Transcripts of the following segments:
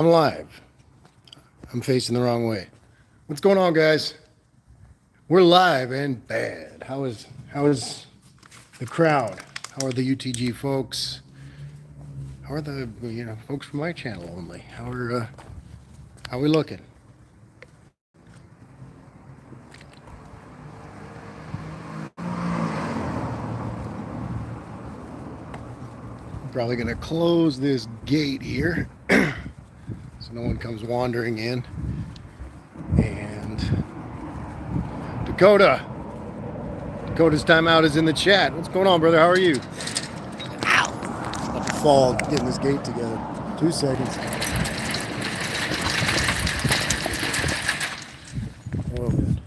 I'm live. I'm facing the wrong way. What's going on, guys? We're live and bad. How is the crowd? How are the UTG folks? How are the folks from my channel only? How are we looking? Probably gonna close this gate here so no one comes wandering in. And Dakota's timeout is in the chat. What's going on, brother? How are you? Ow! About to fall getting this gate together. 2 seconds. Oh, man.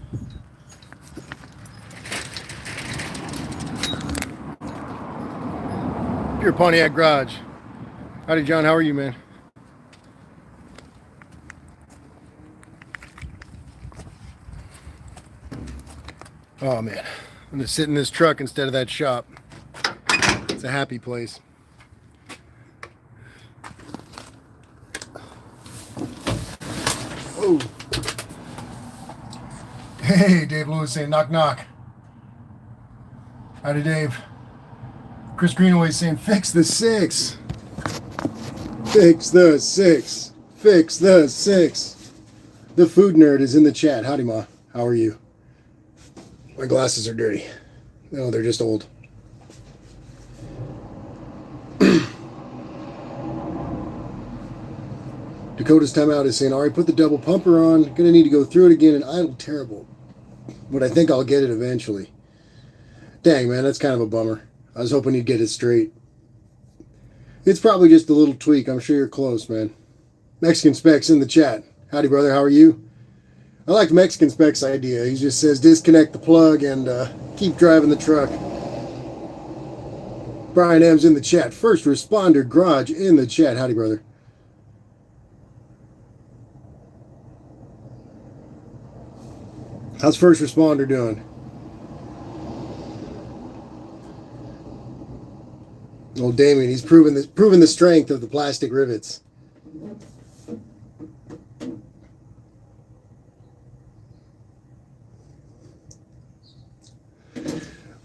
Your Pontiac garage. Howdy, John. How are you, man? Oh, man. I'm going to sit in this truck instead of that shop. It's a happy place. Oh. Hey, Dave Lewis saying knock, knock. Howdy, Dave. Chris Greenaway saying fix the 6. Fix the 6. Fix the 6. The food nerd is in the chat. Howdy, Ma. How are you? My glasses are dirty. No, they're just old. Dakota's timeout is saying, all right, put the double pumper on. Gonna need to go through it again and idle terrible. But I think I'll get it eventually. Dang, man, that's kind of a bummer. I was hoping you'd get it straight. It's probably just a little tweak. I'm sure you're close, man. Mexican Specs in the chat. Howdy, brother. How are you? I like Mexican Specs' idea. He just says disconnect the plug and keep driving the truck. Brian M's in the chat. First Responder Garage in the chat. Howdy, brother. How's First Responder doing? Old Damien, he's proven the strength of the plastic rivets.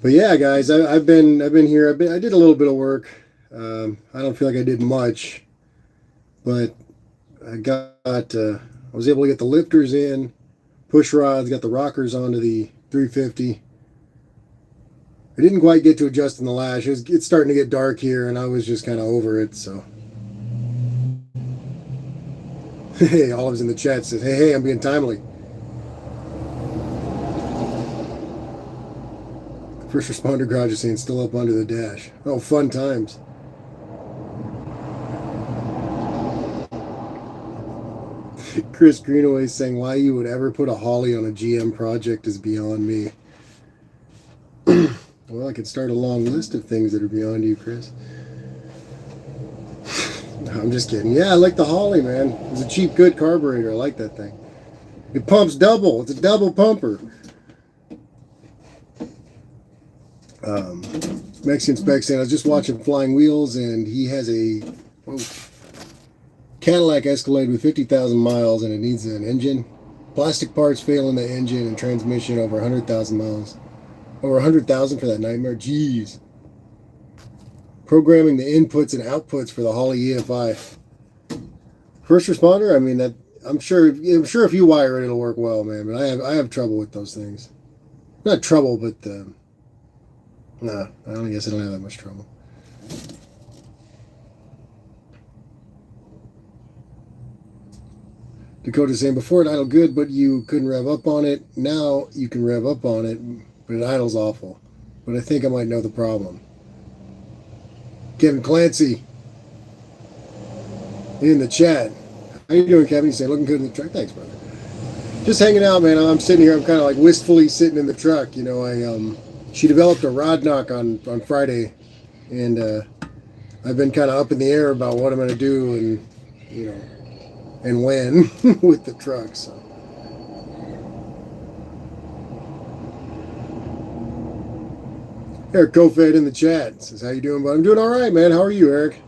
But yeah, guys, I've been here. I did a little bit of work. I don't feel like I did much, but I was able to get the lifters in, push rods, got the rockers onto the 350. I didn't quite get to adjusting the lash. It's starting to get dark here, and I was just kind of over it. So, hey, Olive's in the chat says, "Hey, I'm being timely." First Responder Garage is saying still up under the dash. Oh, fun times. Chris Greenaway saying why you would ever put a Holly on a GM project is beyond me. Well, I could start a long list of things that are beyond you, Chris. No, I'm just kidding. Yeah, I like the Holly, man. It's a cheap, good carburetor. I like that thing. It pumps double. It's a double pumper. Mexican Spec saying, I was just watching Flying Wheels, and he has a Cadillac Escalade with 50,000 miles, and it needs an engine. Plastic parts fail in the engine and transmission over 100,000 miles. Over 100,000 for that nightmare. Jeez. Programming the inputs and outputs for the Holly EFI. First Responder, I mean, I'm sure if you wire it, it'll work well, man. But I have trouble with those things. Not trouble, but nah, I guess I don't have that much trouble. Dakota's saying before it idled good, but you couldn't rev up on it. Now you can rev up on it, but it idles awful. But I think I might know the problem. Kevin Clancy in the chat. How you doing, Kevin? You say looking good in the truck. Thanks, brother. Just hanging out, man. I'm sitting here. I'm kind of like wistfully sitting in the truck. You know, she developed a rod knock on Friday, and I've been kind of up in the air about what I'm going to do and and when with the truck. So. Eric Kofed in the chat says, how you doing, bud? I'm doing all right, man. How are you, Eric?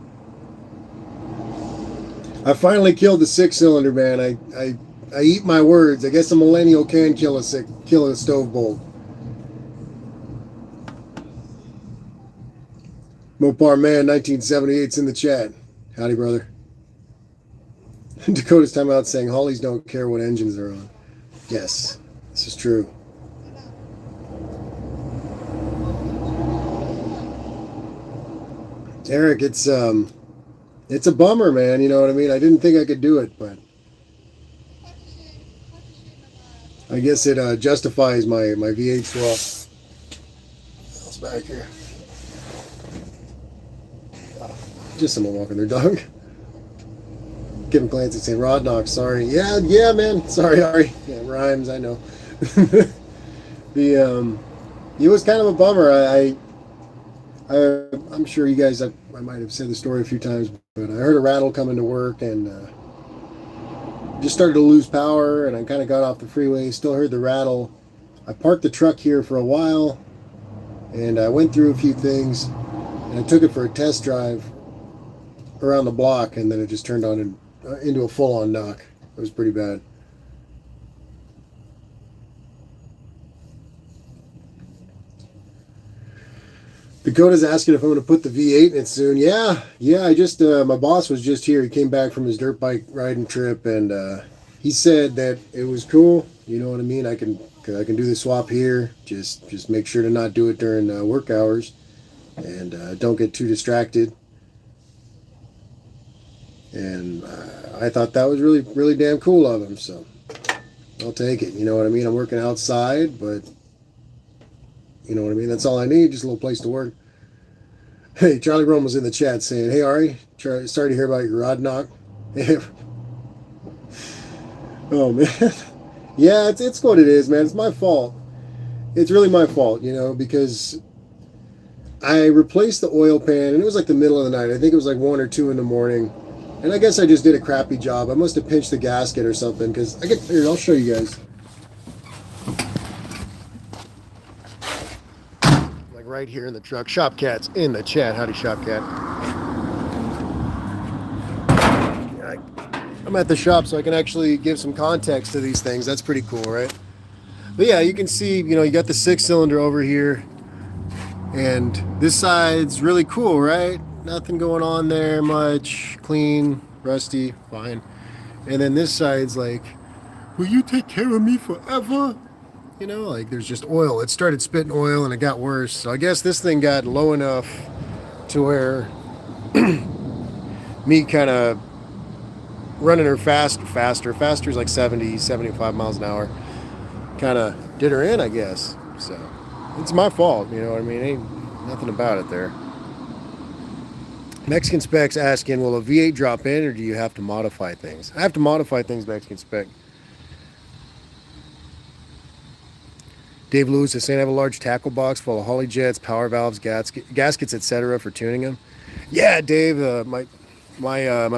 I finally killed the 6-cylinder, man. I eat my words. I guess a millennial can kill a stove bolt. Mopar Man 1978's in the chat. Howdy, brother. Dakota's timeout saying Hollies don't care what engines they're on. Yes, this is true. Eric, it's a bummer, man. You know what I mean? I didn't think I could do it, but I guess it justifies my V8 swap. What's back here? Just someone walking their dog. Kevin Clancy saying Rod Knox, sorry. Yeah, man. Sorry, Ari. Yeah, rhymes, I know. It was kind of a bummer. I'm sure you guys, I might have said the story a few times, but I heard a rattle coming to work and just started to lose power, and I kind of got off the freeway, still heard the rattle. I parked the truck here for a while, and I went through a few things, and I took it for a test drive around the block, and then it just turned on into a full-on knock. It was pretty bad. Dakota's asking if I'm going to put the V8 in it soon. Yeah. I just my boss was just here. He came back from his dirt bike riding trip, and he said that it was cool. You know what I mean? I can do the swap here. Just make sure to not do it during work hours, and don't get too distracted. And I thought that was really damn cool of him. So I'll take it. You know what I mean? I'm working outside, but you know what I mean? That's all I need, just a little place to work. Hey, Charlie Rome was in the chat saying, hey, Ari, sorry to hear about your rod knock. Oh, man. Yeah, it's what it is, man. It's my fault. It's really my fault, you know, because I replaced the oil pan, and it was like the middle of the night. I think it was like 1 or 2 in the morning. And I guess I just did a crappy job. I must have pinched the gasket or something, because here, I'll show you guys. Right here in the truck. Shopcat's in the chat. Howdy, Shopcat. I'm at the shop, so I can actually give some context to these things. That's pretty cool, right? But yeah, you can see, you know, you got the 6-cylinder over here, and this side's really cool, right? Nothing going on there much. Clean, rusty, fine. And then this side's like, will you take care of me forever? You know, like there's just oil. It started spitting oil and it got worse. So I guess this thing got low enough to where me kind of running her faster is like 70, 75 miles an hour. Kind of did her in, I guess. So it's my fault, you know what I mean? Ain't nothing about it there. Mexican Spec's asking, will a V8 drop in or do you have to modify things? I have to modify things, Mexican Spec. Dave Lewis is saying I have a large tackle box full of Holly jets, power valves, gaskets, etc. for tuning them. Yeah, Dave, my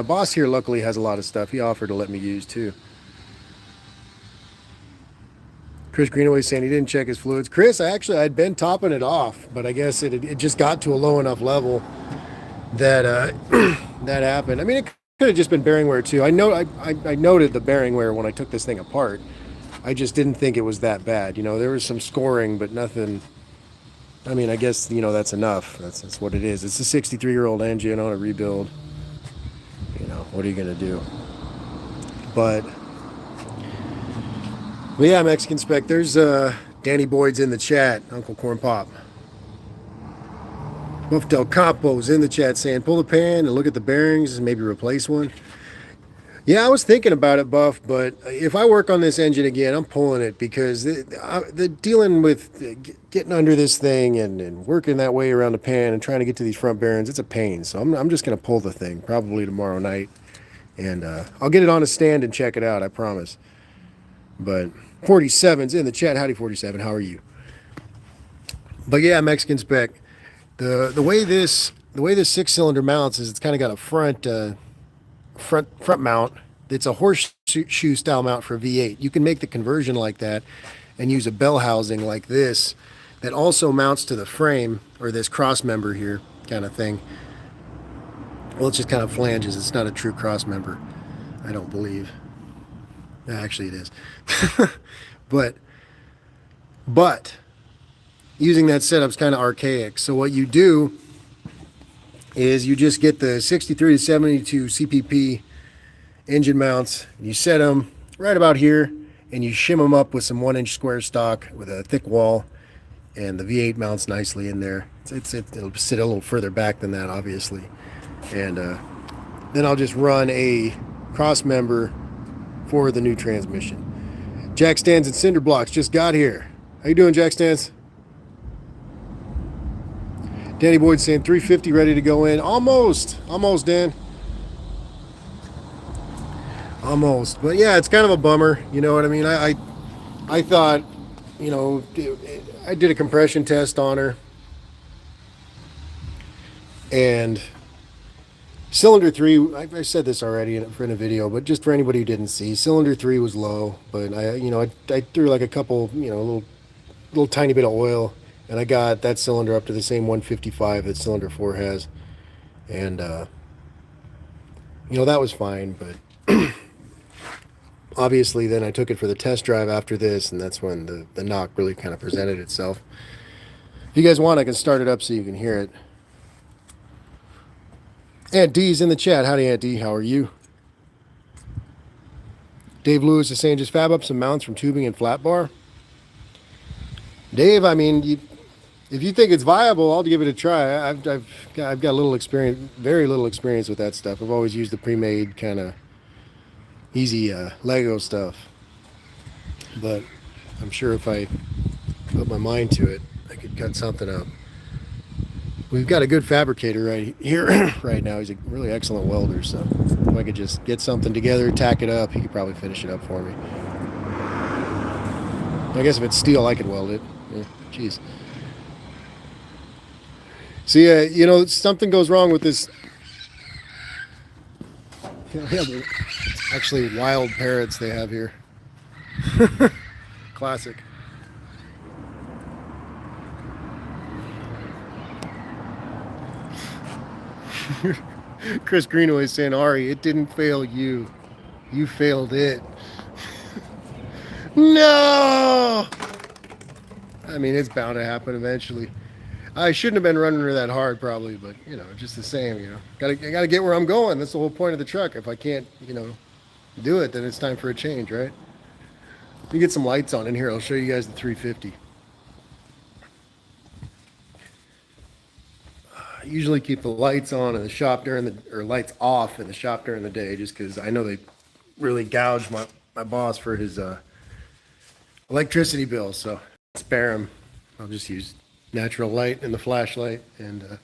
boss here luckily has a lot of stuff. He offered to let me use too. Chris Greenaway saying he didn't check his fluids. Chris, I'd been topping it off, but I guess it just got to a low enough level that that happened. I mean, it could have just been bearing wear too. I noted the bearing wear when I took this thing apart. I just didn't think it was that bad. You know, there was some scoring, but nothing. I mean, I guess, you know, that's enough. That's what it is. It's a 63-year-old engine on a rebuild. You know, what are you going to do? But yeah, Mexican Spec. There's Danny Boyd's in the chat. Uncle Corn Pop. Buff Del Capo's in the chat saying, pull the pan and look at the bearings and maybe replace one. Yeah, I was thinking about it, Buff, but if I work on this engine again, I'm pulling it because the dealing with getting under this thing and working that way around the pan and trying to get to these front bearings, it's a pain. So I'm just going to pull the thing probably tomorrow night, and I'll get it on a stand and check it out, I promise. But 47's in the chat. Howdy, 47. How are you? But yeah, Mexican Spec. The way this 6-cylinder mounts is it's kind of got a front mount. It's a horseshoe style mount for a V8. You can make the conversion like that and use a bell housing like this that also mounts to the frame, or this cross member here kind of thing. Well, it's just kind of flanges. It's not a true cross member. I don't believe. Actually, it is. but using that setup's kind of archaic. So what you do is you just get the 63 to 72 CPP engine mounts. You set them right about here, and you shim them up with some 1-inch square stock with a thick wall, and the V8 mounts nicely in there. It'll sit a little further back than that, obviously. And then I'll just run a cross member for the new transmission. Jack stands and cinder blocks just got here. How you doing, Jack stands? Danny Boyd saying 350 ready to go in. Almost, Dan. Almost, but yeah, it's kind of a bummer. You know what I mean? I thought, you know, I did a compression test on her, and cylinder 3. I said this already in a video, but just for anybody who didn't see, cylinder 3 was low. But I threw like a couple, a little tiny bit of oil, and I got that cylinder up to the same 155 that cylinder 4 has, and that was fine. But obviously, then I took it for the test drive after this, and that's when the knock really kind of presented itself. If you guys want, I can start it up so you can hear it. Aunt D's in the chat. Howdy, Aunt D. How are you? Dave Lewis is saying just fab up some mounts from tubing and flat bar. Dave, I mean, if you think it's viable, I'll give it a try. I've got little experience, very little experience with that stuff. I've always used the pre-made kind of easy Lego stuff. But I'm sure if I put my mind to it, I could cut something up. We've got a good fabricator right here right now. He's a really excellent welder, so if I could just get something together, tack it up, he could probably finish it up for me. I guess if it's steel, I could weld it. Yeah, jeez. So yeah, something goes wrong with this. Actually, wild parrots they have here. Classic. Chris Greenaway saying, Ari, it didn't fail you. You failed it. No! I mean, it's bound to happen eventually. I shouldn't have been running her that hard probably, but, just the same, I gotta get where I'm going. That's the whole point of the truck. If I can't, do it, then it's time for a change, right? Let me get some lights on in here. I'll show you guys the 350. I usually keep the lights on in the shop or lights off in the shop during the day, just because I know they really gouge my boss for his electricity bill. So spare him. I'll just use natural light and the flashlight, and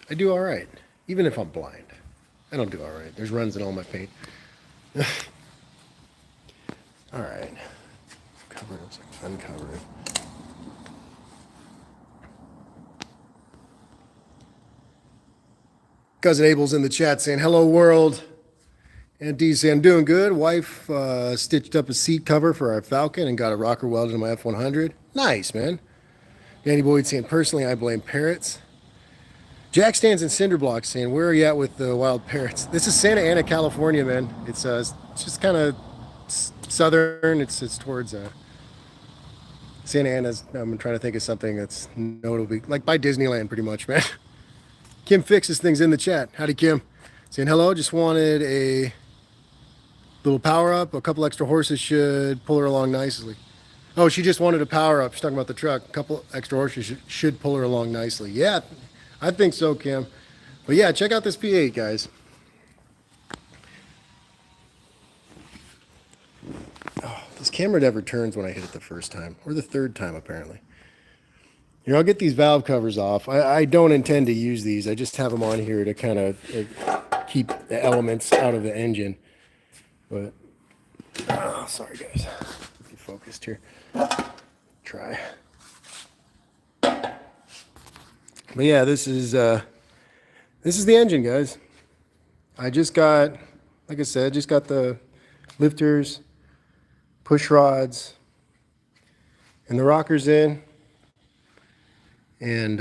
I do all right, even if I'm blind. I don't do all right. There's runs in all my paint. All right, cover it. Looks like uncover it. Cousin Abel's in the chat saying, hello world. Aunt D saying, I'm doing good. Wife stitched up a seat cover for our Falcon and got a rocker welded in my F100. Nice, man. Danny Boyd saying, personally, I blame parrots. Jack stands in cinder blocks saying, where are you at with the wild parrots? This is Santa Ana, California, man. It's just kind of southern. It's towards Santa Ana's. I'm trying to think of something that's notable, like by Disneyland, pretty much, man. Kim fixes things in the chat. Howdy, Kim. Saying hello. Just wanted a little power up. A couple extra horses should pull her along nicely. Oh, she just wanted a power up. She's talking about the truck. A couple extra horses should pull her along nicely. Yeah, I think so, Kim. But yeah, check out this P8, guys. Oh, this camera never turns when I hit it the first time, or the third time, apparently. I'll get these valve covers off. I don't intend to use these. I just have them on here to kind of keep the elements out of the engine. But, sorry guys. Get focused here. Try. But yeah, this is the engine, guys. I just got, like I said, just got the lifters, push rods, and the rockers in. And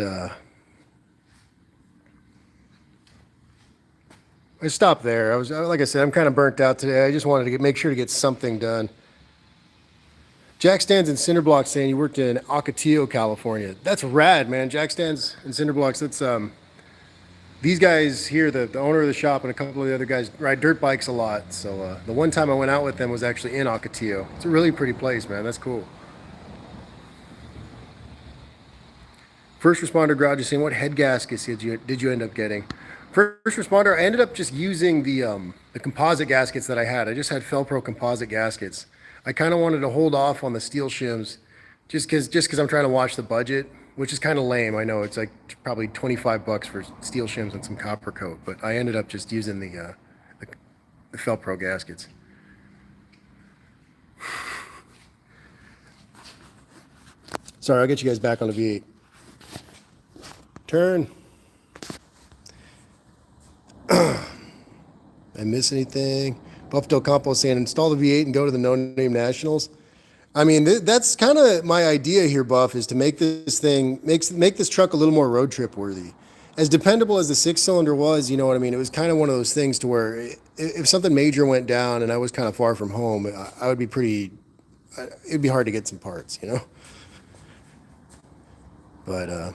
I stopped there. Like I said, I'm kind of burnt out today. I just wanted to make sure to get something done. Jack Stands and Cinderblocks saying you worked in Ocotillo, California. That's rad, man. Jack Stands and Cinderblocks. That's these guys here, the owner of the shop and a couple of the other guys ride dirt bikes a lot. So the one time I went out with them was actually in Ocotillo. It's a really pretty place, man. That's cool. First responder garage is saying, what head gaskets did you end up getting? First responder, I ended up just using the composite gaskets that I had. I just had Felpro composite gaskets. I kind of wanted to hold off on the steel shims, just because I'm trying to watch the budget, which is kind of lame. I know it's like probably $25 for steel shims and some copper coat, but I ended up just using the Felpro gaskets. Sorry, I'll get you guys back on the V8. Turn. I miss anything? Buff Del Campo saying install the V8 and go to the No Name Nationals. I mean, that's kind of my idea here, Buff, is to make this thing make this truck a little more road trip worthy. As dependable as the 6-cylinder was, you know what I mean. It was kind of one of those things to where if something major went down and I was kind of far from home, I would be pretty. It'd be hard to get some parts, you know. But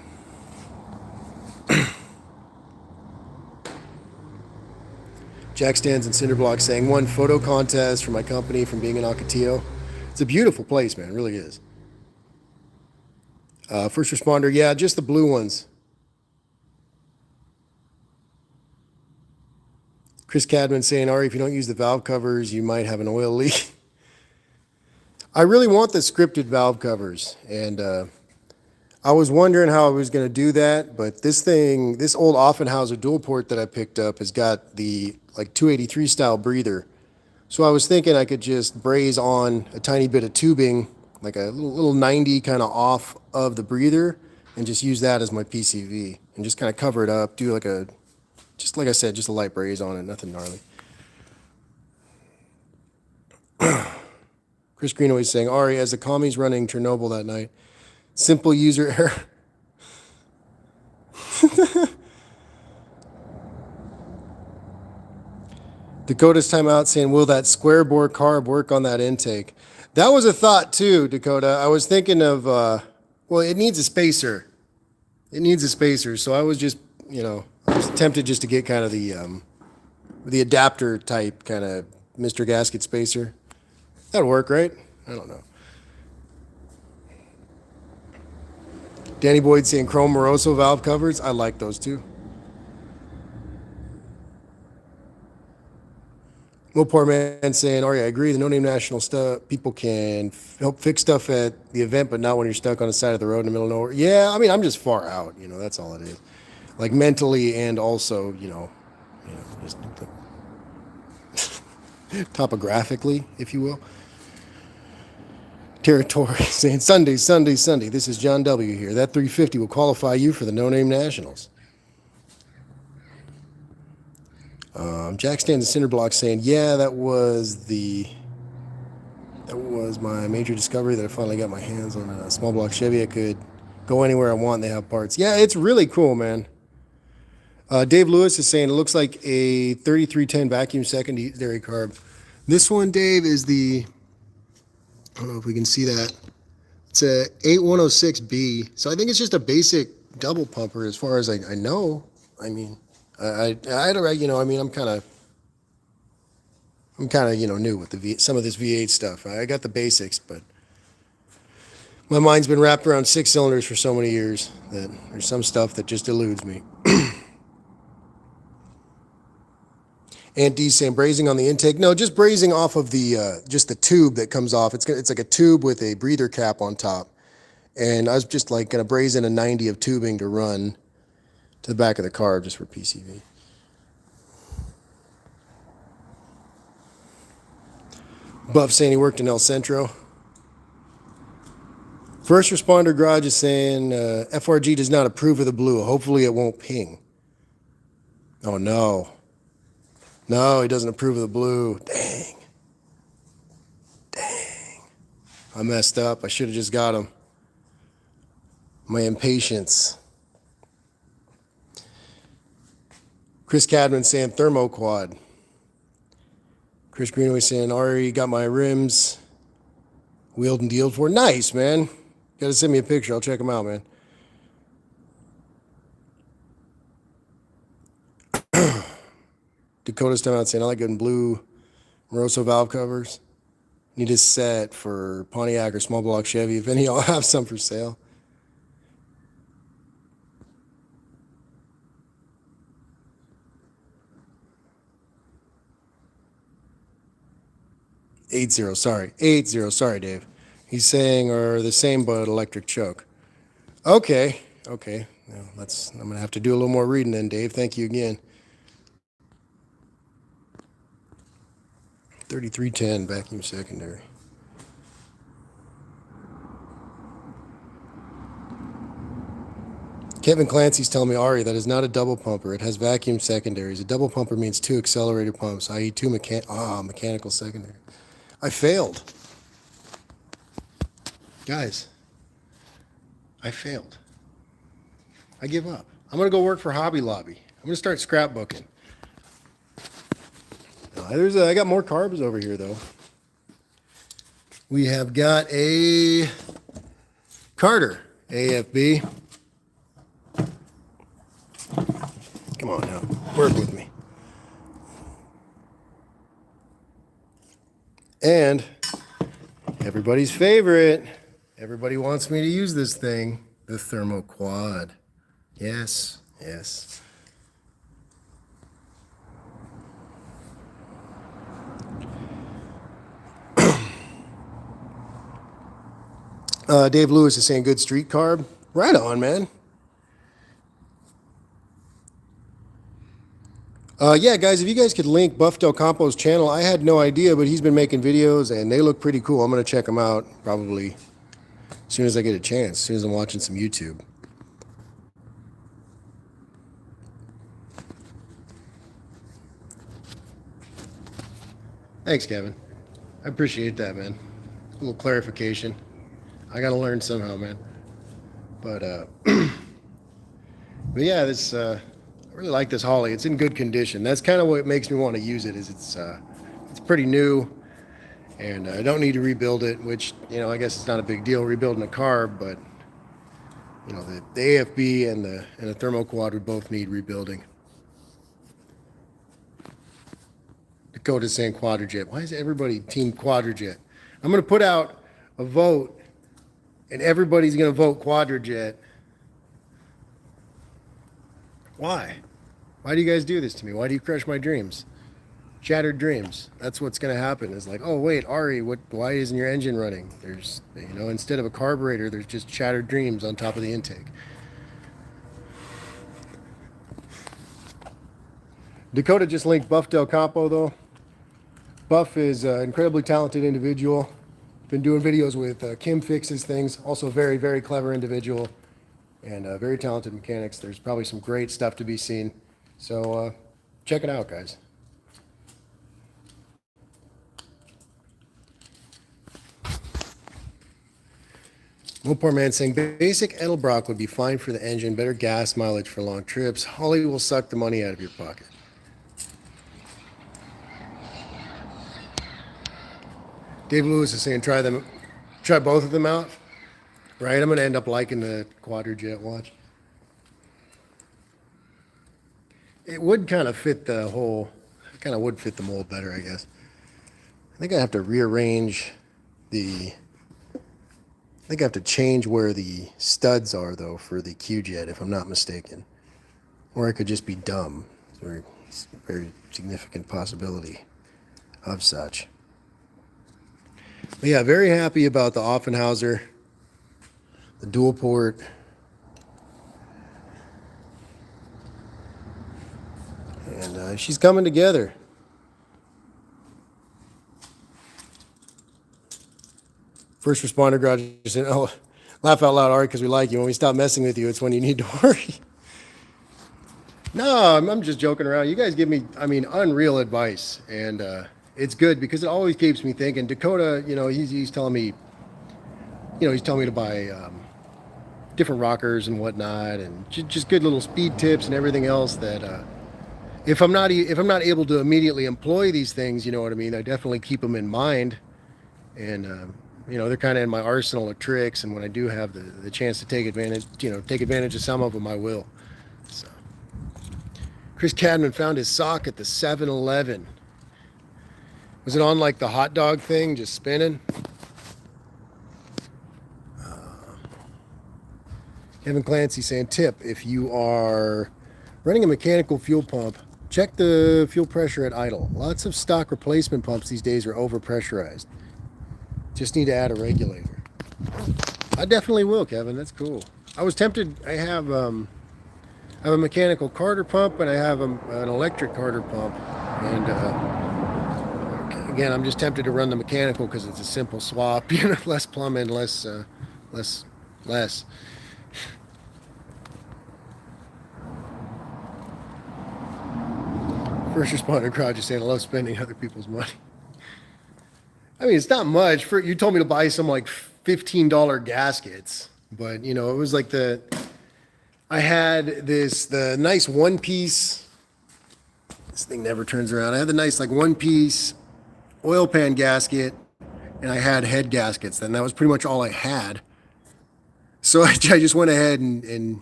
Jack Stands and Cinderblocks saying won photo contest for my company from being in Ocotillo. It's a beautiful place, man. It really is. First responder, yeah, just the blue ones. Chris Cadman saying, Ari, if you don't use the valve covers, you might have an oil leak. I really want the scripted valve covers, and I was wondering how I was going to do that, but this old Offenhauser dual port that I picked up has got the like 283 style breather. So I was thinking I could just braze on a tiny bit of tubing, like a little 90 kind of off of the breather, and just use that as my PCV and just kind of cover it up, do just like I said, just a light braze on it, nothing gnarly. Chris Greenaway saying, Ari, as the commies running Chernobyl that night, simple user error. Dakota's timeout saying, will that square bore carb work on that intake? That was a thought too, Dakota. I was thinking of, well, it needs a spacer. It needs a spacer. So I was just, I was tempted just to get kind of the adapter type kind of Mr. Gasket spacer. That'd work, right? I don't know. Danny Boyd saying Chrome Moroso valve covers. I like those too. Well, poor man saying, Ari, I agree. The No Name National stuff, people can help fix stuff at the event, but not when you're stuck on the side of the road in the middle of nowhere. Yeah, I mean, I'm just far out. That's all it is. Like mentally and also, just topographically, if you will. Territory saying, Sunday. This is John W. here. That 350 will qualify you for the No Name Nationals. Jack Stands and Cinderblock saying, yeah, that was my major discovery that I finally got my hands on a small block Chevy. I could go anywhere I want and they have parts. Yeah, it's really cool, man. Dave Lewis is saying it looks like a 3310 vacuum secondary carb. This one, Dave, is I don't know if we can see that. It's a 8106B. So I think it's just a basic double pumper as far as I know. I mean, I'm kind of new with some of this V8 stuff. I got the basics, but my mind's been wrapped around 6 cylinders for so many years that there's some stuff that just eludes me. Aunt D's saying brazing on the intake. No, just brazing off of just the tube that comes off. It's like a tube with a breather cap on top. And I was just like going to braze in a 90 of tubing to run to the back of the car just for PCV. Buff saying he worked in El Centro. First responder garage is saying FRG does not approve of the blue. Hopefully it won't ping. Oh no. No, he doesn't approve of the blue. Dang. I messed up. I should have just got him. My impatience. Chris Cadman saying thermoquad. Chris Greenaway saying already got my rims wheeled and dealed for. Nice, man. Gotta send me a picture. I'll check them out, man. Dakota's time out saying I like good in blue Moroso valve covers. Need a set for Pontiac or small block Chevy. If any, I'll have some for sale. Eight zero, sorry, Dave. He's saying are the same but electric choke. Okay. Well, I'm gonna have to do a little more reading then, Dave. Thank you again. 3310 vacuum secondary. Kevin Clancy's telling me, Ari, that is not a double pumper. It has vacuum secondaries. A double pumper means 2 accelerator pumps, i.e. 2 mechanical secondary. I failed. Guys, I failed. I give up. I'm going to go work for Hobby Lobby. I'm going to start scrapbooking. I got more carbs over here, though. We have got a Carter AFB. Come on now, work with me. And everybody's favorite. Everybody wants me to use this thing, the thermoquad. Yes. Dave Lewis is saying good street carb. Right on, man. Yeah, guys, if you guys could link Buff Del Campo's channel, I had no idea, but he's been making videos, and they look pretty cool. I'm going to check them out probably as soon as I get a chance, as soon as I'm watching some YouTube. Thanks, Kevin. I appreciate that, man. A little clarification. I got to learn somehow, man. But yeah, this... I really like this Holly. It's in good condition. That's kind of what makes me want to use it. Is it's pretty new, and I don't need to rebuild it. Which I guess it's not a big deal rebuilding a car, but the AFB and the thermoquad would both need rebuilding. Dakota's saying Quadrajet. Why is everybody team Quadrajet? I'm going to put out a vote, and everybody's going to vote Quadrajet. Why? Why do you guys do this to me? Why do you crush my dreams? Shattered dreams. That's what's going to happen. Is like, oh wait, Ari, why isn't your engine running? There's, instead of a carburetor, there's just shattered dreams on top of the intake. Dakota just linked Buff Del Campo though. Buff is an incredibly talented individual. Been doing videos with Kim Fixes Things. Also a very, very clever individual. And very talented mechanics. There's probably some great stuff to be seen. So check it out, guys. One poor man saying, basic Edelbrock would be fine for the engine, better gas mileage for long trips. Holly will suck the money out of your pocket. Dave Lewis is saying, try both of them out. Right, I'm going to end up liking the Quadrajet watch. It would kind of fit the whole, would fit the mold better, I guess. I think I have to rearrange I think I have to change where the studs are, though, for the Q-Jet, if I'm not mistaken. Or I could just be dumb. It's a very significant possibility of such. But yeah, very happy about the Offenhauser. The dual port. And she's coming together. First responder garage said, oh, laugh out loud, Ari, because we like you. When we stop messing with you, it's when you need to worry. No, I'm just joking around. You guys give me, unreal advice. And it's good because it always keeps me thinking. Dakota, he's telling me, he's telling me to buy different rockers and whatnot, and just good little speed tips and everything else that if I'm not able to immediately employ these things, you know what I mean, I definitely keep them in mind. And you know, they're kind of in my arsenal of tricks, and when I do have the chance to take advantage, you know, take advantage of some of them, I will. So Chris Cadman found his sock at the 7-Eleven. Was it on like the hot dog thing, just spinning? Kevin Clancy saying, tip, if you are running a mechanical fuel pump, check the fuel pressure at idle. Lots of stock replacement pumps these days are overpressurized. Just need to add a regulator. I definitely will, Kevin. That's cool. I was tempted. I have a mechanical Carter pump, and I have an electric Carter pump. And again, I'm just tempted to run the mechanical because it's a simple swap. You know, less plumbing, less. First responder crowd just saying, I love spending other people's money. I mean, it's not much. You told me to buy some like $15 gaskets, but you know, it was like I had the nice one piece. This thing never turns around. I had the nice like one piece oil pan gasket, and I had head gaskets. And that was pretty much all I had. So I just went ahead and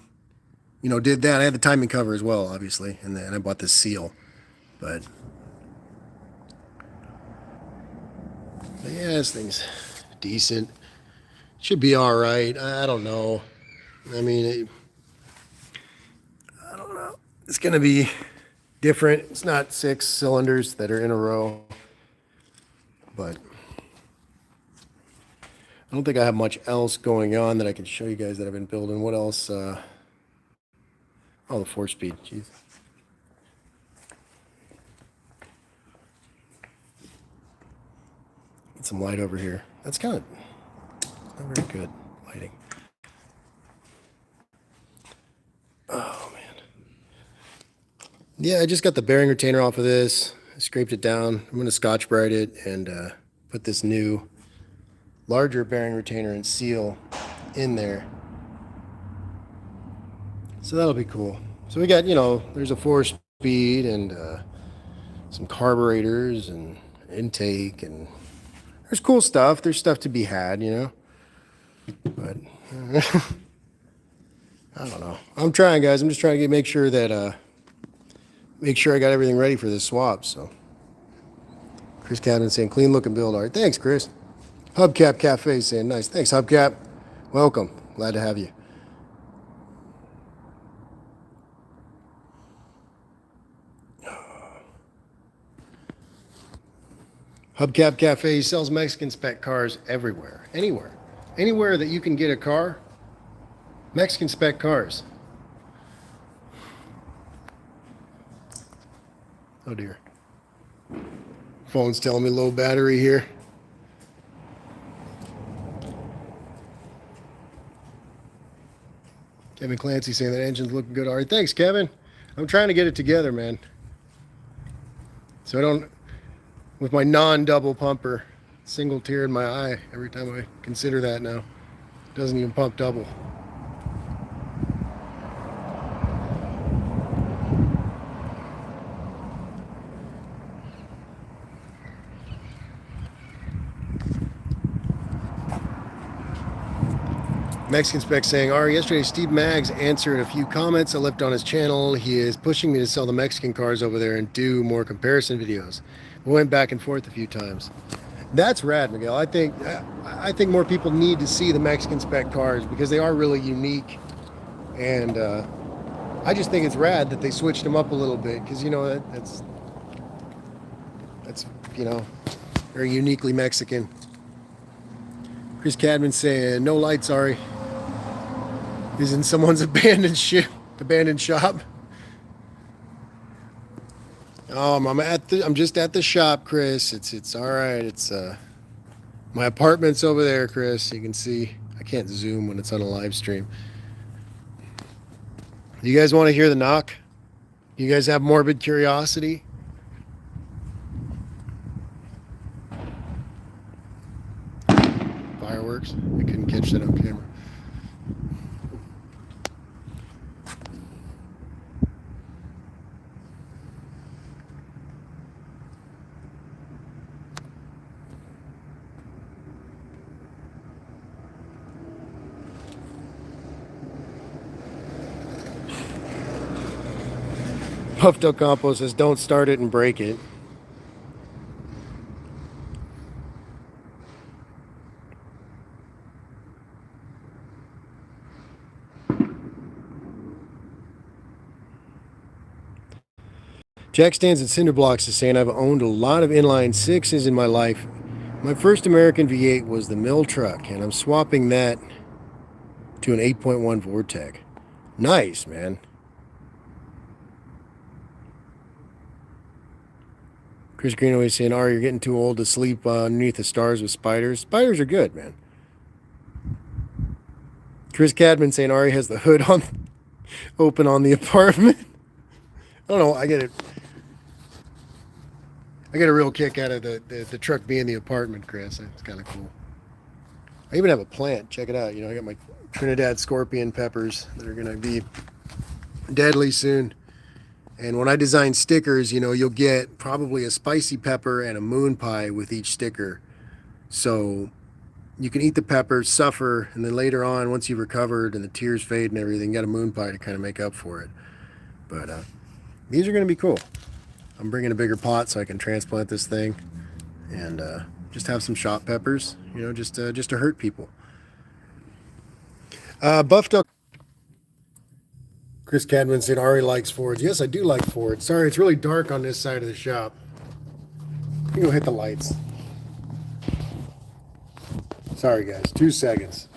you know, did that. I had the timing cover as well, obviously, and then I bought this seal. But yeah, this thing's decent. Should be all right. I don't know. I mean, I don't know. It's going to be different. It's not 6 cylinders that are in a row. But I don't think I have much else going on that I can show you guys that I've been building. What else? Oh, the 4-speed. Jeez. Get some light over here. That's kind of not very good lighting. Oh, man. Yeah, I just got the bearing retainer off of this. I scraped it down. I'm going to Scotch-Brite it and put this new larger bearing retainer and seal in there. So that'll be cool. So we got, you know, there's a 4-speed and some carburetors and intake, and there's cool stuff. There's stuff to be had, you know. But I don't know. I'm trying, guys. I'm just trying to make sure that make sure I got everything ready for this swap. So Chris Cadman saying clean looking build. All right, thanks, Chris. Hubcap Cafe saying nice. Thanks, Hubcap. Welcome. Glad to have you. Hubcap Cafe sells Mexican spec cars everywhere, anywhere that you can get a car. Mexican spec cars. Oh dear. Phone's telling me low battery here. Kevin Clancy saying that engine's looking good. All right, thanks, Kevin. I'm trying to get it together, man. So I don't, with my non-double pumper, single tear in my eye every time I consider that now. It doesn't even pump double. Mexican Spec saying, Ari, yesterday Steve Maggs answered a few comments I left on his channel. He is pushing me to sell the Mexican cars over there and do more comparison videos. We went back and forth a few times. That's rad, Miguel. I think more people need to see the Mexican Spec cars because they are really unique. And I just think it's rad that they switched them up a little bit because, you know, that's you know, very uniquely Mexican. Chris Cadman saying, no lights, Ari. Is in someone's abandoned shop. Oh, I'm just at the shop, Chris. It's all right. It's my apartment's over there, Chris. You can see. I can't zoom when it's on a live stream. Do you guys want to hear the knock? You guys have morbid curiosity? Fireworks. I couldn't catch that on camera. Puffed Up Compost says, don't start it and break it. Jack Stands at Cinderblocks is saying, I've owned a lot of inline sixes in my life. My first American V8 was the mill truck, and I'm swapping that to an 8.1 Vortec. Nice, man. Chris Greenaway saying, "Are you're getting too old to sleep underneath the stars with spiders? Spiders are good, man." Chris Cadman saying, "Ari has the hood on, open on the apartment." I don't know. I get it. I get a real kick out of the truck being the apartment, Chris. It's kind of cool. I even have a plant. Check it out. You know, I got my Trinidad scorpion peppers that are going to be deadly soon. And when I design stickers, you know, you'll get probably a spicy pepper and a moon pie with each sticker. So you can eat the pepper, suffer, and then later on, once you've recovered and the tears fade and everything, you got a moon pie to kind of make up for it. But these are going to be cool. I'm bringing a bigger pot so I can transplant this thing and just have some shot peppers, you know, just to hurt people. Buffed Up. Chris Cadman said Ari likes Fords. Yes, I do like Fords. Sorry, it's really dark on this side of the shop. You can go hit the lights. Sorry, guys. 2 seconds.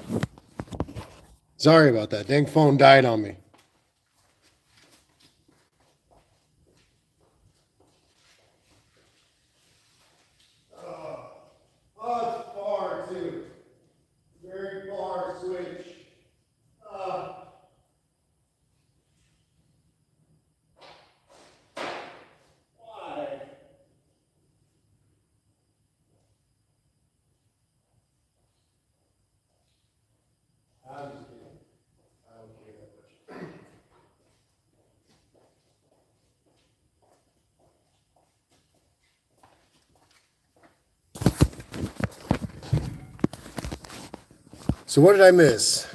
Sorry about that. Dang phone died on me. Oh, it's far, too. Very far switch. Why? I'm just kidding. I don't care that much. So what did I miss?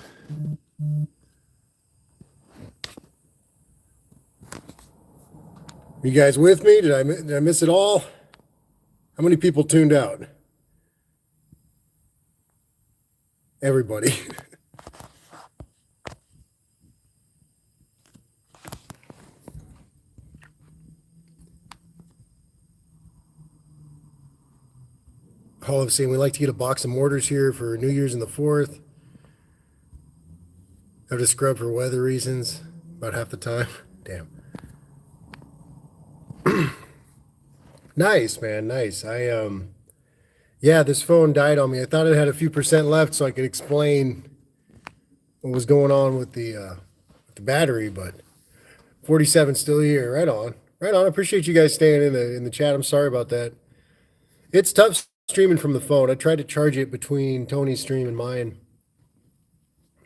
You guys with me? Did I miss it all? How many people tuned out? Everybody. Hall of saying we like to get a box of mortars here for New Year's and the 4th. Have to scrub for weather reasons about half the time. Damn. Nice, man. Nice. Yeah, this phone died on me. I thought it had a few percent left so I could explain what was going on with the battery, but 47 still here. Right on. Right on. I appreciate you guys staying in the chat. I'm sorry about that. It's tough streaming from the phone. I tried to charge it between Tony's stream and mine,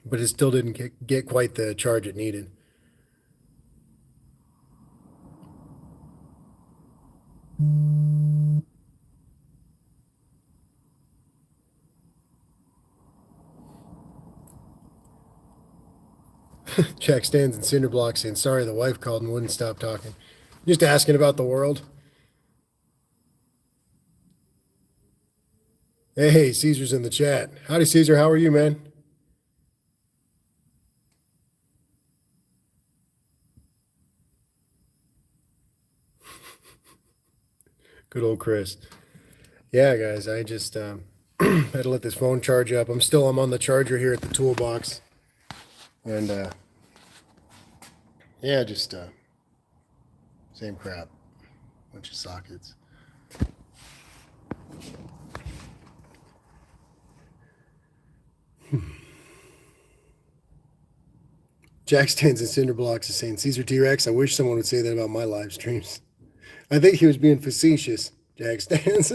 but it still didn't get quite the charge it needed. Jack stands in cinder blocks saying, sorry, the wife called and wouldn't stop talking. Just asking about the world. Hey, Caesar's in the chat. Howdy, Caesar. How are you, man? Good old Chris. Yeah, guys, I just had to let this phone charge up. I'm on the charger here at the toolbox. And yeah, just same crap. Bunch of sockets. Jack stands in cinder blocks is saying, Caesar T-Rex, I wish someone would say that about my live streams. I think he was being facetious, Jack stands.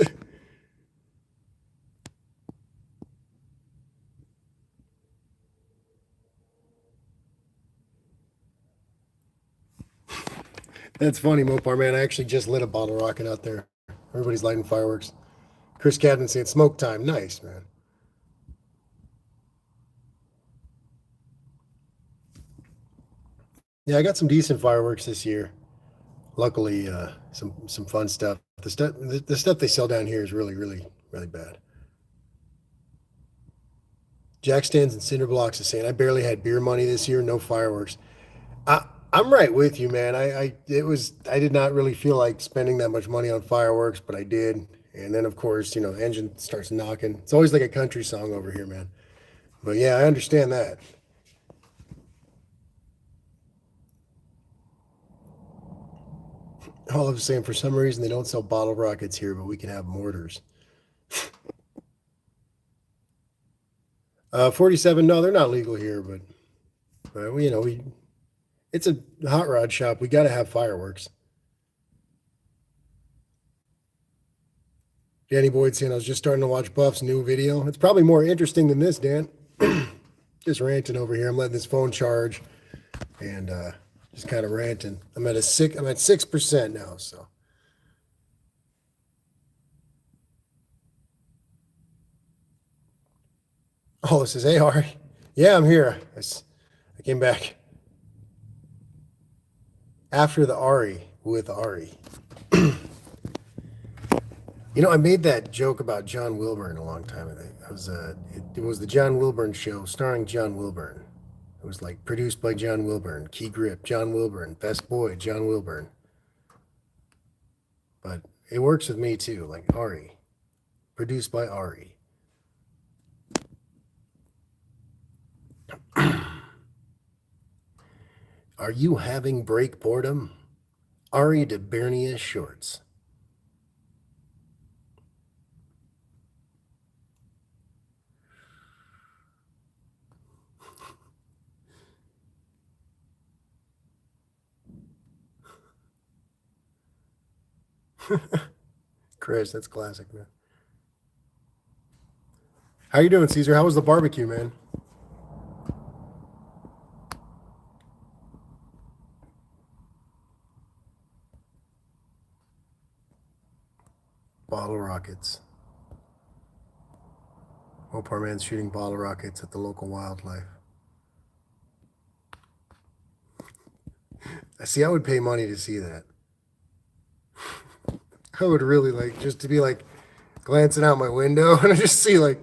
That's funny, Mopar, man. I actually just lit a bottle rocket out there. Everybody's lighting fireworks. Chris Cadman saying, smoke time. Nice, man. Yeah, I got some decent fireworks this year. Luckily, some fun stuff. The stuff they sell down here is really bad. Jack stands and cinder blocks is saying, "I barely had beer money this year. No fireworks." I'm right with you, man. I did not really feel like spending that much money on fireworks, but I did. And then of course, the engine starts knocking. It's always like a country song over here, man. But yeah, I understand that. All of saying for some reason they don't sell bottle rockets here, but we can have mortars. 47. No, they're not legal here, but we it's a hot rod shop. We got to have fireworks. Danny Boyd saying I was just starting to watch Buff's new video. It's probably more interesting than this, Dan. Just ranting over here. I'm letting this phone charge and just kind of ranting. I'm at 6% now, so. Oh, it says, "Hey, Ari." Yeah, I'm here. I came back after the Ari with Ari. I made that joke about John Wilburn a long time ago. It was the John Wilburn show starring John Wilburn. It was like produced by John Wilburn, Key Grip, John Wilburn, Best Boy, John Wilburn. But it works with me too, like Ari, produced by Ari. Are you having break boredom? Ari de Bernier shorts. Chris, that's classic, man. How you doing, Caesar? How was the barbecue, man? Bottle rockets. Mopar man's shooting bottle rockets at the local wildlife. I see. I would pay money to see that. I would really like just to be like glancing out my window and I just see like.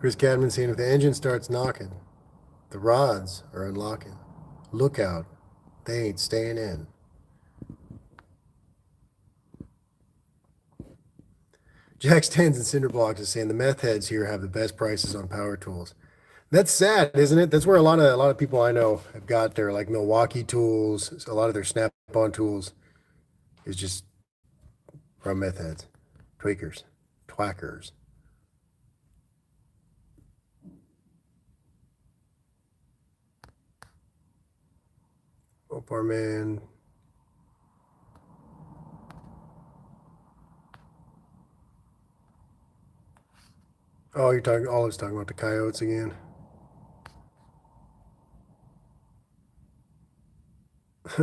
Chris Cadman saying if the engine starts knocking, the rods are unlocking. Look out, they ain't staying in. Jack stands in cinder blocks is saying the meth heads here have the best prices on power tools. That's sad, isn't it? That's where a lot of people I know have got their like Milwaukee tools. A lot of their snap-on tools is just from meth heads, tweakers, twackers. Opar man. Oh, you're talking. Always talking about the coyotes again.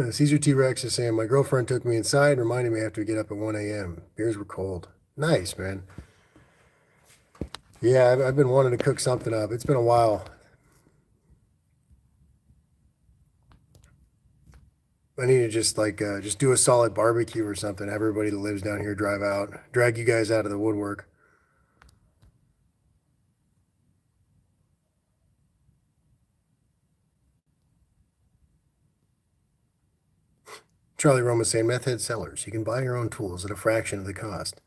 Caesar T Rex is saying my girlfriend took me inside, and reminded me I have to get up at 1 a.m. Beers were cold. Nice, man. Yeah, I've been wanting to cook something up. It's been a while. I need to just do a solid barbecue or something. Have everybody that lives down here drive out, drag you guys out of the woodwork. Charlie Roma saying meth head sellers. You can buy your own tools at a fraction of the cost.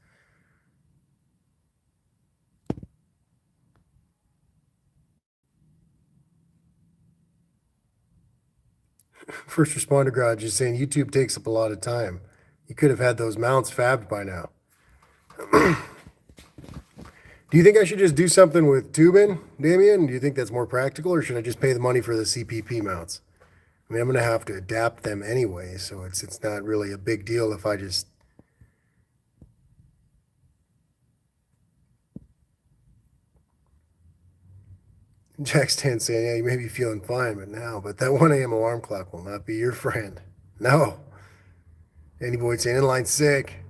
First Responder Garage is saying YouTube takes up a lot of time. You could have had those mounts fabbed by now. Do you think I should just do something with tubing, Damien? Do you think that's more practical, or should I just pay the money for the CPP mounts? I mean, I'm going to have to adapt them anyway, so it's not really a big deal if I just. Jack's 10 saying, yeah, you may be feeling fine, but that 1 a.m. alarm clock will not be your friend. No. Andy Boyd saying, inline sick.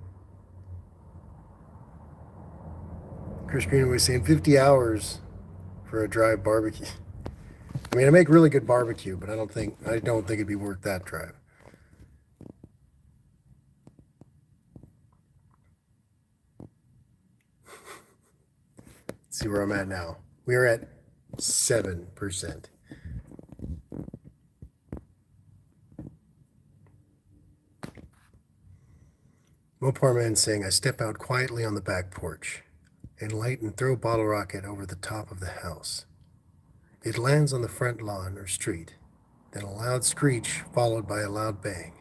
Chris Greenaway saying 50 hours for a drive barbecue. I mean, I make really good barbecue, but I don't think it'd be worth that drive. Let's see where I'm at now. We are at 7%. Mopar Man saying, I step out quietly on the back porch and light and throw bottle rocket over the top of the house. It lands on the front lawn or street, then a loud screech followed by a loud bang.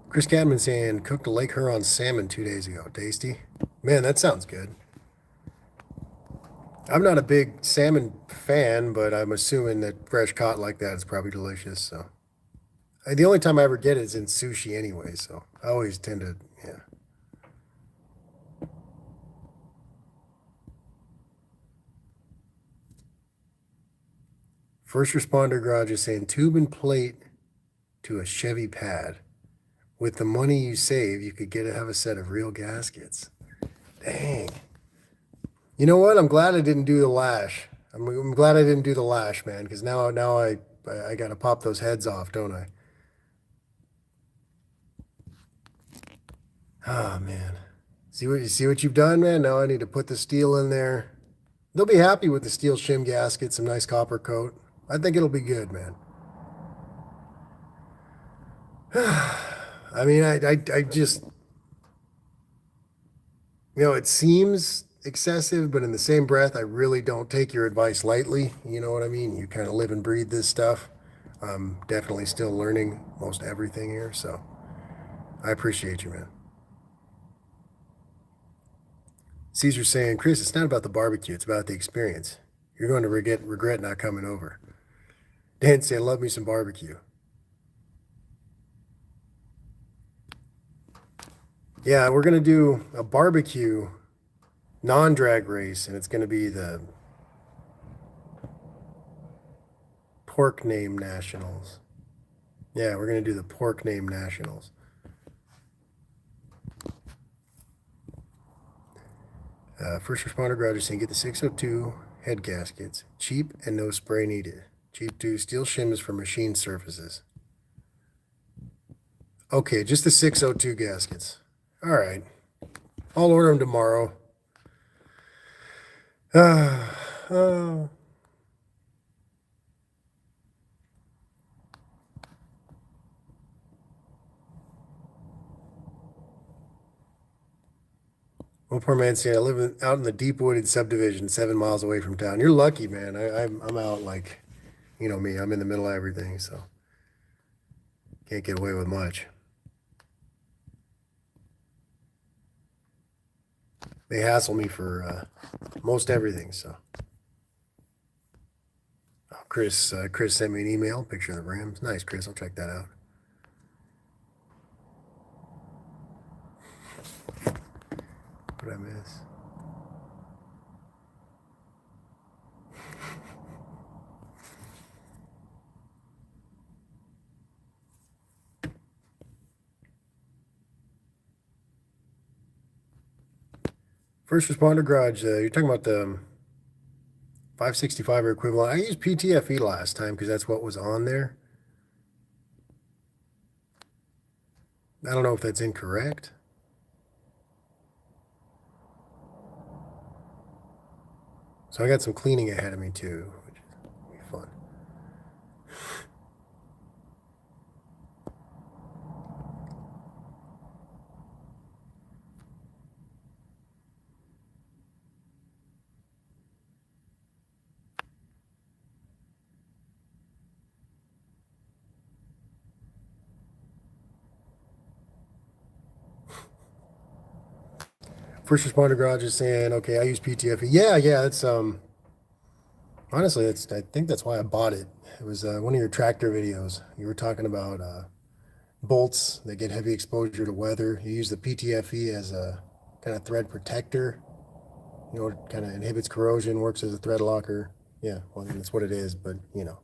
Chris Cadman saying, cooked a Lake Huron salmon 2 days ago. Tasty. Man, that sounds good. I'm not a big salmon fan, but I'm assuming that fresh caught like that is probably delicious. So, the only time I ever get it is in sushi anyway. So I always tend to, yeah. First responder garage is saying tube and plate to a Chevy pad. With the money you save, you could have a set of real gaskets. Dang. You know what? I'm glad I didn't do the lash. I'm glad I didn't do the lash, man, because now I got to pop those heads off, don't I? Oh man, see what you've done, man. Now I need to put the steel in there. They'll be happy with the steel shim gasket, some nice copper coat. I think it'll be good, man. I mean, I just, it seems excessive, but in the same breath, I really don't take your advice lightly. You know what I mean? You kind of live and breathe this stuff. I'm definitely still learning most everything here, so I appreciate you, man. Caesar saying, Chris, it's not about the barbecue, it's about the experience. You're going to regret not coming over. Dan saying, love me some barbecue. Yeah, we're going to do a barbecue non-drag race, and it's going to be the Pork Name Nationals. Yeah, we're going to do the Pork Name Nationals. First responder garage is saying, get the 602 head gaskets. Cheap and no spray needed. Cheap too. Steel shims for machine surfaces. Okay, just the 602 gaskets. All right. I'll order them tomorrow. Well, poor man saying, I live out in the deep wooded subdivision 7 miles away from town. You're lucky, man. I'm out like, me. I'm in the middle of everything, so can't get away with much. They hassle me for most everything, so. Oh, Chris sent me an email, picture of the Rams. Nice, Chris. I'll check that out. What did I miss? First responder garage. You're talking about the 565 or equivalent. I used PTFE last time because that's what was on there. I don't know if that's incorrect. So I got some cleaning ahead of me too, which will be fun. First responder garage is saying, okay, I use PTFE. Yeah, it's honestly, I think that's why I bought it. It was one of your tractor videos. You were talking about bolts that get heavy exposure to weather. You use the PTFE as a kind of thread protector. You know, it kind of inhibits corrosion, works as a thread locker. Yeah, well, I mean, that's what it is, but you know.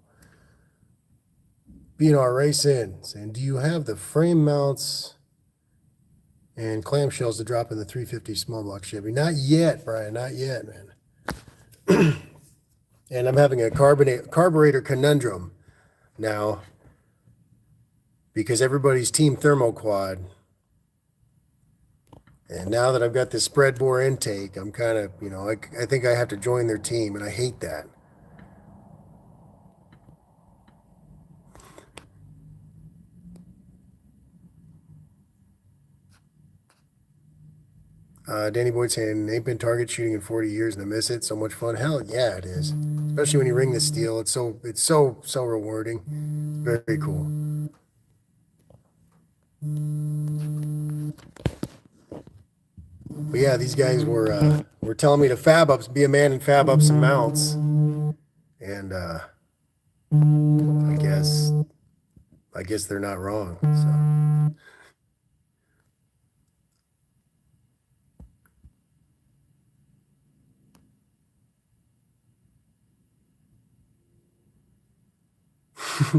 BNR Race In saying, do you have the frame mounts and clamshells to drop in the 350 small block Chevy? Not yet, Brian, not yet, man. And I'm having a carburetor conundrum now because everybody's team thermoquad. And now that I've got this spread bore intake, I'm kind of, you know, I think I have to join their team, and I hate that. Danny Boyd saying, ain't been target shooting in 40 years and I miss it. So much fun. Hell yeah, it is. Especially when you ring the steel. It's so rewarding. Very cool. But yeah, these guys were telling me to be a man and fab up some mounts. And I guess they're not wrong. So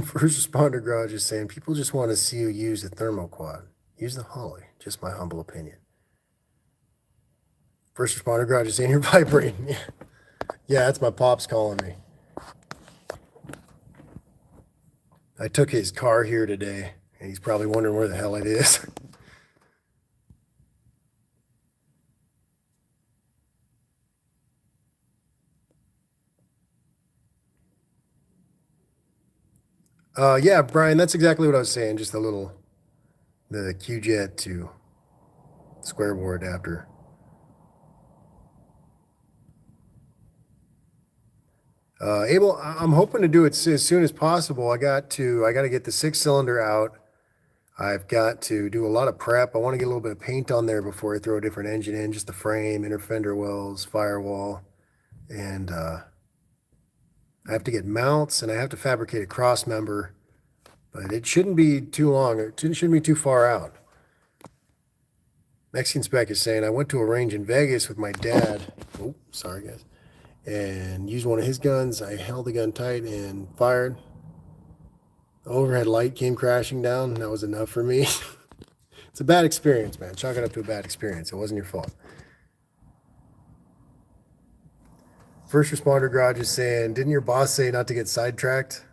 First Responder Garage is saying people just want to see you use the thermoquad. Use the Holly. Just my humble opinion. First Responder Garage is saying you're vibrating. Yeah, that's my pops calling me. I took his car here today, and he's probably wondering where the hell it is. Yeah, Brian, that's exactly what I was saying. Just the QJet to square bore adapter. Abel, I'm hoping to do it as soon as possible. I got to get the 6-cylinder out. I've got to do a lot of prep. I want to get a little bit of paint on there before I throw a different engine in, just the frame, inner fender wells, firewall, and I have to get mounts and I have to fabricate a cross member, but it shouldn't be too long. It shouldn't be too far out. Mexican Spec is saying, I went to a range in Vegas with my dad. Oh, sorry, guys. And used one of his guns. I held the gun tight and fired. The overhead light came crashing down. That was enough for me. It's a bad experience, man. Chalk it up to a bad experience. It wasn't your fault. First Responder Garage is saying, didn't your boss say not to get sidetracked?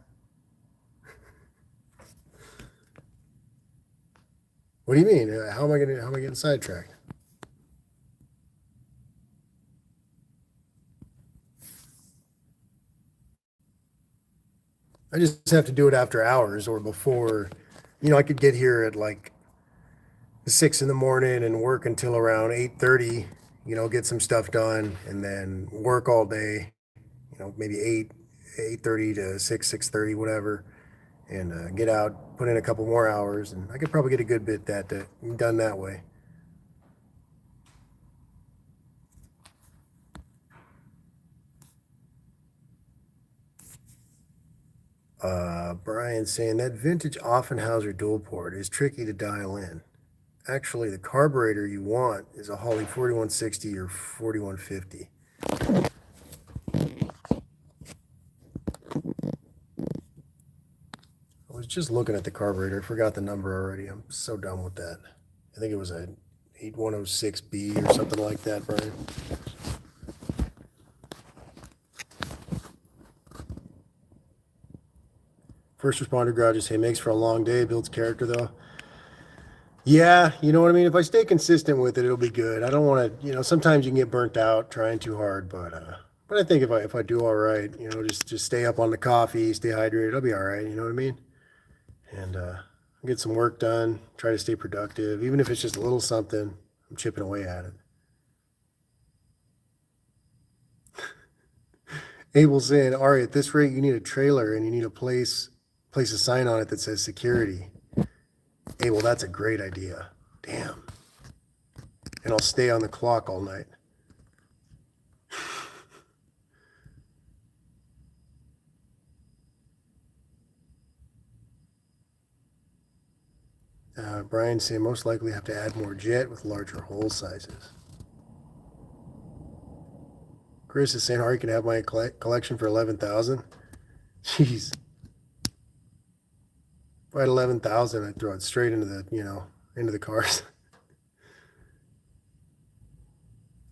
What do you mean? How am I getting sidetracked? I just have to do it after hours or before. You know, I could get here at like 6 in the morning and work until around 8:30. You know, get some stuff done and then work all day. You know, maybe 8:30 to 6:30, whatever, and get out, put in a couple more hours, and I could probably get a good bit done that way. Brian saying that vintage Offenhauser dual port is tricky to dial in. Actually, the carburetor you want is a Holley 4160 or 4150. I was just looking at the carburetor. I forgot the number already. I'm so done with that. I think it was a 8106B or something like that, Brian. First Responder Garage say makes for a long day, builds character though. Yeah, you know what I mean? If I stay consistent with it, it'll be good. I don't want to, you know, sometimes you can get burnt out trying too hard, but I think if I do all right, you know, just stay up on the coffee, stay hydrated, I'll be all right, you know what I mean? And get some work done, try to stay productive, even if it's just a little something, I'm chipping away at it. Abel's saying, Ari, at this rate, you need a trailer and you need a place a sign on it that says security. Abel, that's a great idea. Damn. And I'll stay on the clock all night. Brian saying most likely have to add more jet with larger hole sizes. Chris is saying, "Are you can have my collection for 11,000?" Jeez, if I had 11,000, I'd throw it straight into the cars.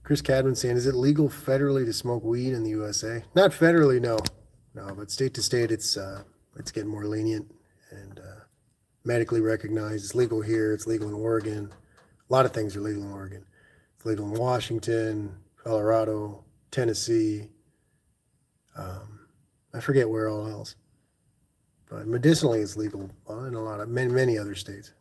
Chris Cadman saying, "Is it legal federally to smoke weed in the USA?" Not federally, no, but state to state, it's getting more lenient and medically recognized. It's legal here. It's legal in Oregon. A lot of things are legal in Oregon. It's legal in Washington, Colorado, Tennessee. I forget where all else. But medicinally, it's legal in a lot of many other states.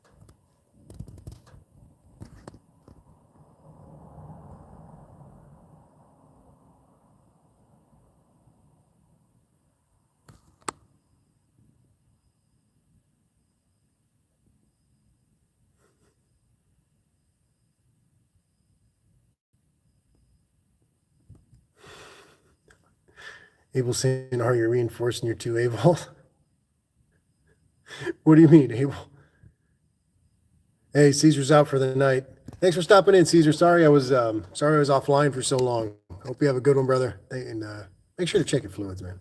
Abel saying, "Are you reinforcing your two Abel?" What do you mean, Abel? Hey, Caesar's out for the night. Thanks for stopping in, Caesar. Sorry I was offline for so long. Hope you have a good one, brother. And make sure to check your fluids, man.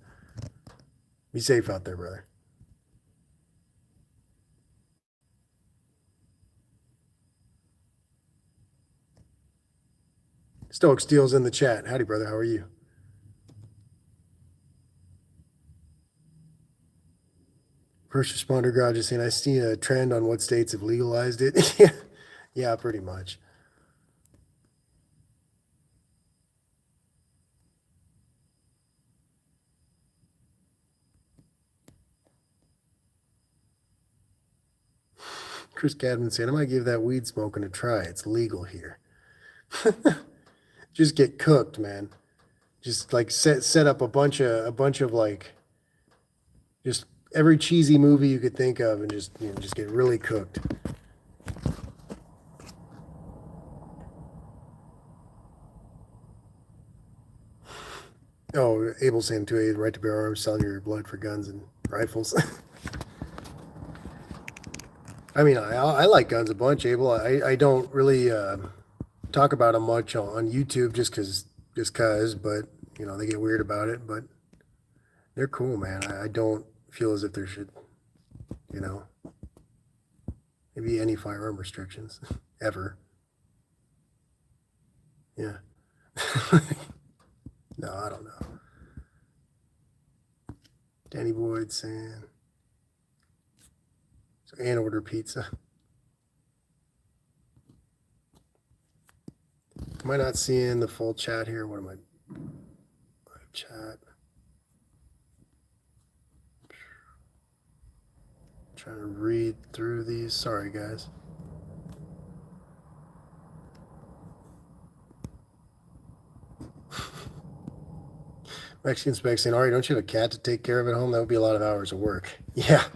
Be safe out there, brother. Stoic Steel's in the chat. Howdy, brother. How are you? First responder garage is saying, "I see a trend on what states have legalized it." Yeah, pretty much. Chris Cadman saying, "I might give that weed smoking a try. It's legal here." Just get cooked, man. Just like set up a bunch of like just every cheesy movie you could think of, and just get really cooked. Oh, Abel saying 2A, right to bear arms, selling your blood for guns and rifles. I mean, I like guns a bunch, Abel. I don't really talk about them much on YouTube just cause, but they get weird about it. But they're cool, man. I don't feel as if there should, maybe any firearm restrictions ever. Yeah. No, I don't know. Danny Boyd saying, so and order pizza. Am I not seeing the full chat here? What am I? Live chat. Trying to read through these. Sorry, guys. Mexican Spec saying, "Ari, don't you have a cat to take care of at home? That would be a lot of hours of work." Yeah,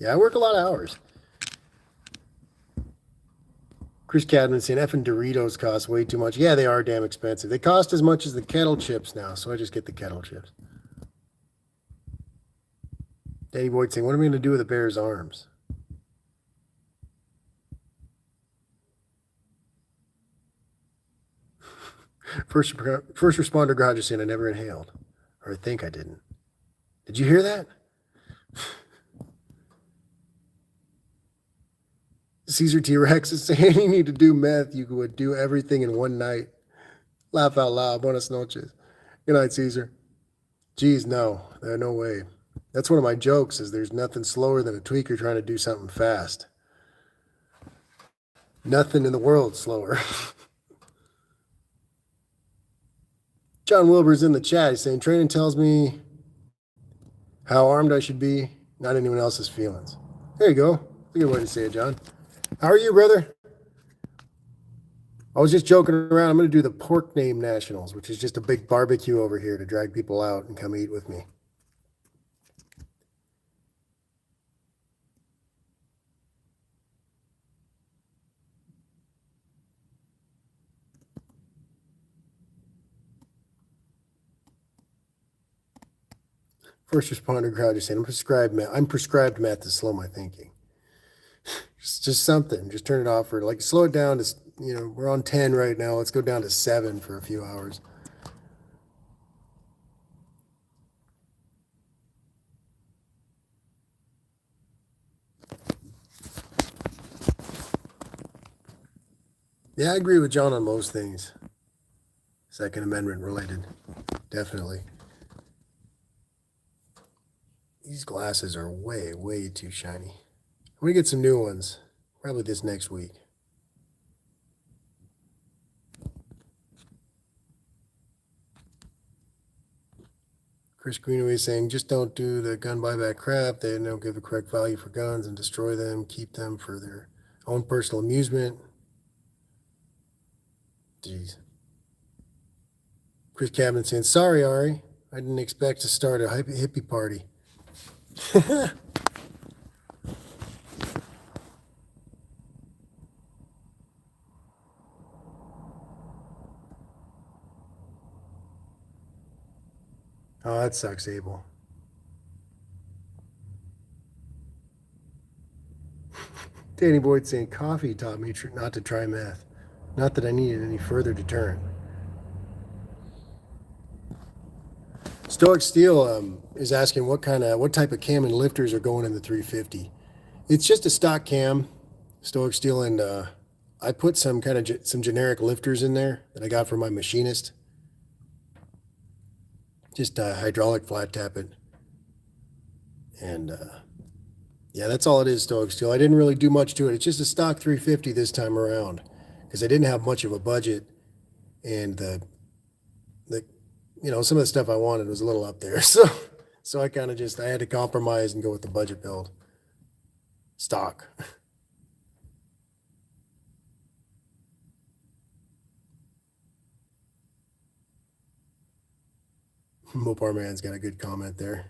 I work a lot of hours. Chris Cadman saying, "Effing Doritos cost way too much." Yeah, they are damn expensive. They cost as much as the kettle chips now, so I just get the kettle chips. Danny Boyd saying, "What am I going to do with the bear's arms?" First responder garage is saying, "I never inhaled, or I think I didn't." Did you hear that? Caesar T-Rex is saying, "You need to do meth. You would do everything in one night." Laugh out loud. Buenas noches. Good night, Caesar. Geez, no. No way. That's one of my jokes, is there's nothing slower than a tweaker trying to do something fast. Nothing in the world slower. John Wilbur's in the chat. He's saying, "Training tells me how armed I should be, not anyone else's feelings." There you go. That's a good way to say it, John. How are you, brother? I was just joking around. I'm going to do the Pork Name Nationals, which is just a big barbecue over here to drag people out and come eat with me. First responder crowd is saying, I'm prescribed meth to slow my thinking. just something. Just turn it off, or like slow it down to, we're on 10 right now. Let's go down to 7 for a few hours. Yeah, I agree with John on most things. Second Amendment related, definitely. These glasses are way, way too shiny. I'm gonna get some new ones, probably this next week. Chris Greenaway saying, just don't do the gun buyback crap. They don't give the correct value for guns and destroy them, keep them for their own personal amusement. Jeez. Chris Cabin saying, sorry, Ari. I didn't expect to start a hippie party. Oh, that sucks, Abel. Danny Boyd saying, coffee taught me not to try meth. Not that I needed any further deterrent. Stoic Steel is asking what type of cam and lifters are going in the 350. It's just a stock cam, Stoic Steel, and I put some some generic lifters in there that I got from my machinist. Just hydraulic flat tap it, and yeah, that's all it is. Stoic Steel. I didn't really do much to it. It's just a stock 350 this time around because I didn't have much of a budget, and the some of the stuff I wanted was a little up there, so I kind of just I had to compromise and go with the budget build stock. Mopar Man's got a good comment there.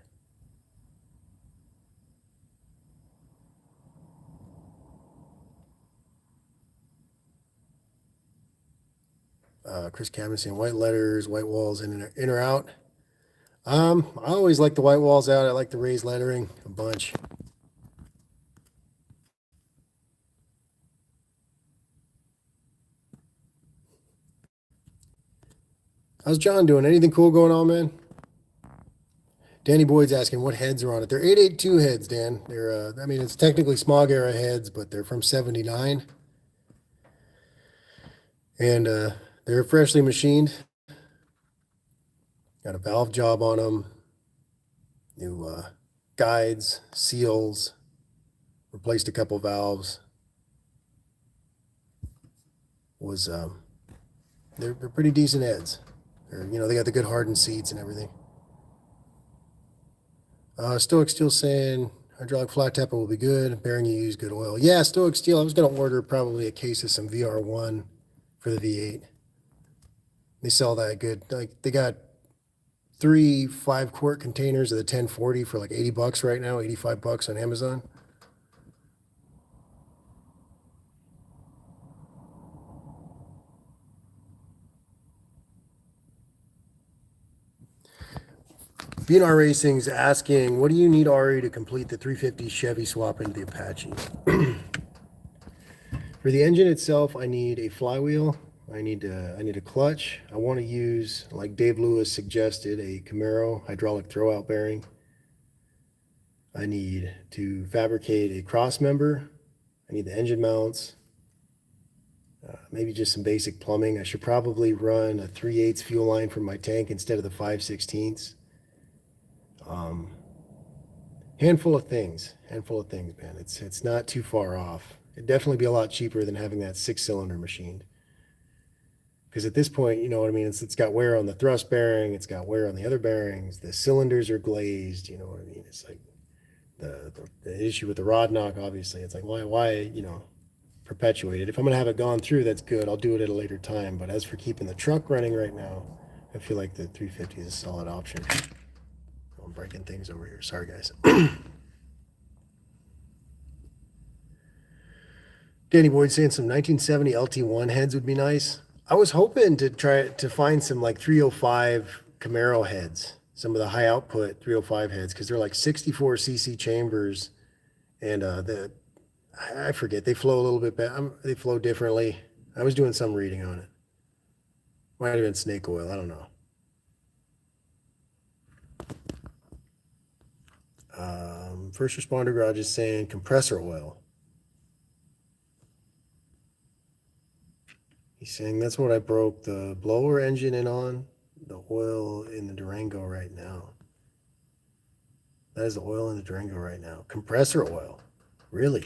Chris Cabin saying white letters, white walls in or out. I always like the white walls out. I like the raised lettering a bunch. How's John doing? Anything cool going on, man? Danny Boyd's asking what heads are on it. They're 882 heads, Dan. They're I mean it's technically smog era heads, but they're from 79. And they're freshly machined. Got a valve job on them. New guides, seals, replaced a couple valves. Was they're pretty decent heads. They got the good hardened seats and everything. Stoic Steel saying hydraulic flat tapper will be good. Bearing you use good oil. Yeah, Stoic Steel. I was going to order probably a case of some VR1 for the V8. They sell that good. Like they got 3 5-quart containers of the 1040 for like $80 right now, $85 on Amazon. BNR Racing's asking, what do you need, Ari, to complete the 350 Chevy swap into the Apache? For the engine itself, I need a flywheel. I need a clutch. I want to use, like Dave Lewis suggested, a Camaro hydraulic throwout bearing. I need to fabricate a cross member. I need the engine mounts. Maybe just some basic plumbing. I should probably run a 3/8 fuel line from my tank instead of the 5/16. Handful of things, man. It's not too far off. It'd definitely be a lot cheaper than having that 6-cylinder machined. Because at this point, you know what I mean. It's got wear on the thrust bearing. It's got wear on the other bearings. The cylinders are glazed. You know what I mean. It's like the issue with the rod knock. Obviously, it's like why perpetuate it. If I'm gonna have it gone through, that's good. I'll do it at a later time. But as for keeping the truck running right now, I feel like the 350 is a solid option. I'm breaking things over here. Sorry, guys. Danny Boyd saying some 1970 LT1 heads would be nice. I was hoping to try to find some like 305 Camaro heads, some of the high output 305 heads, because they're like 64 cc chambers, and I forget, they flow a little bit better. They flow differently. I was doing some reading on it. Might have been snake oil. I don't know. First responder garage is saying compressor oil. He's saying that's what I broke the blower engine in on. The oil in the Durango right now. That is the oil in the Durango right now. Compressor oil. Really?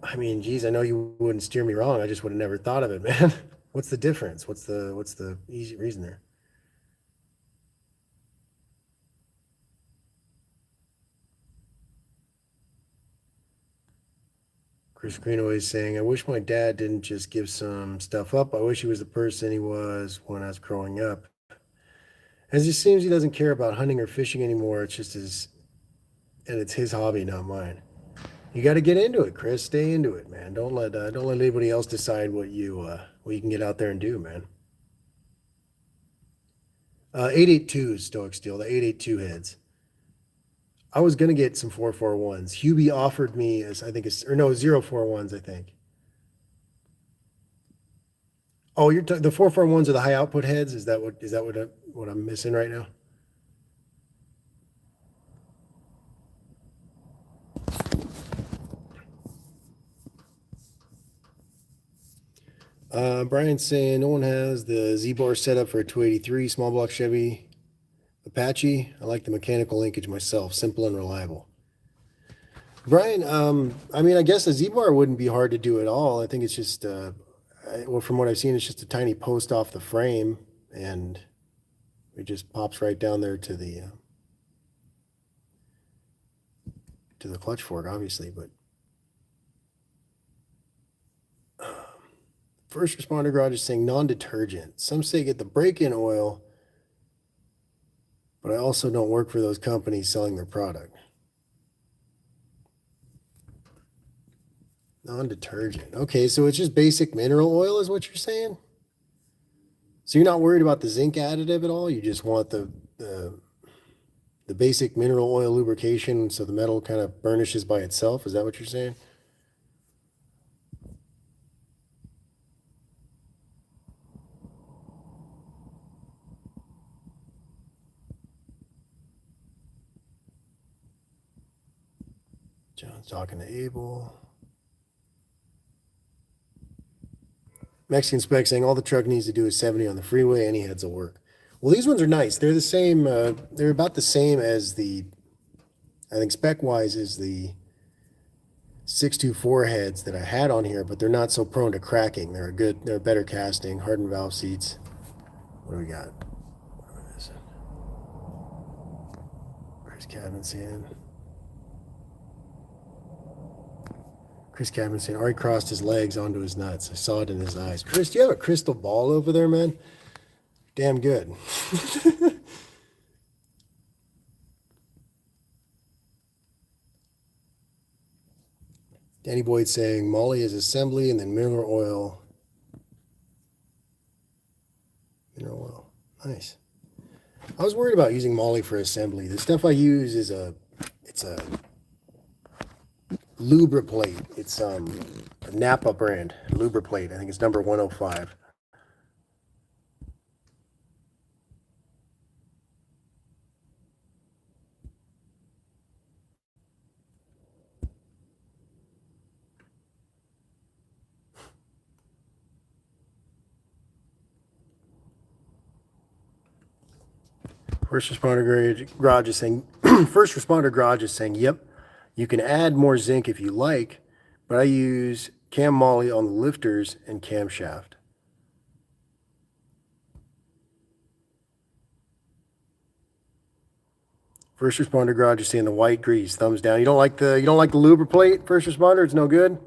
I mean, geez, I know you wouldn't steer me wrong. I just would have never thought of it, man. What's the difference? What's the easy reason there? Chris Greenaway is saying, I wish my dad didn't just give some stuff up. I wish he was the person he was when I was growing up. As it seems he doesn't care about hunting or fishing anymore. It's just and it's his hobby, not mine. You got to get into it, Chris. Stay into it, man. Don't let anybody else decide what you can get out there and do, man. 882 is Stoic Steel, the 882 heads. I was gonna get some 441s. Hubie offered me as I think it's or no 041s, I think. Oh, the 441s are the high output heads. Is that what I'm missing right now? Brian's saying no one has the Z-bar setup for a 283 small block Chevy Apache. I like the mechanical linkage myself, simple and reliable. Brian, I mean, I guess a Z-bar wouldn't be hard to do at all. I think it's just, well, from what I've seen, it's just a tiny post off the frame, and it just pops right down there to the clutch fork, obviously. But First Responder Garage is saying non-detergent. Some say get the break-in oil, but I also don't work for those companies selling their product. Non-detergent. Okay, so it's just basic mineral oil is what you're saying? So you're not worried about the zinc additive at all? You just want the basic mineral oil lubrication so the metal kind of burnishes by itself? Is that what you're saying? John's talking to Abel. Mexican Spec saying all the truck needs to do is 70 on the freeway. Any heads will work. Well, these ones are nice. They're the same. They're about the same as I think spec-wise is the 624 heads that I had on here, but they're not so prone to cracking. They're a better casting, hardened valve seats. What do we got? What am I missing? Where's cabin sand? Chris Cabin saying, Ari crossed his legs onto his nuts. I saw it in his eyes. Chris, do you have a crystal ball over there, man? Damn good. Danny Boyd saying, Molly is assembly and then mineral oil. Mineral oil. Nice. I was worried about using Molly for assembly. The stuff I use is it's a Lubriplate. It's a Napa brand Lubriplate. I think it's number 105. First Responder Garage is saying, First Responder Garage is saying, yep, you can add more zinc if you like, but I use cam molly on the lifters and camshaft. First Responder Garage is saying the white grease, thumbs down. You don't like the Lubriplate, First Responder? It's no good?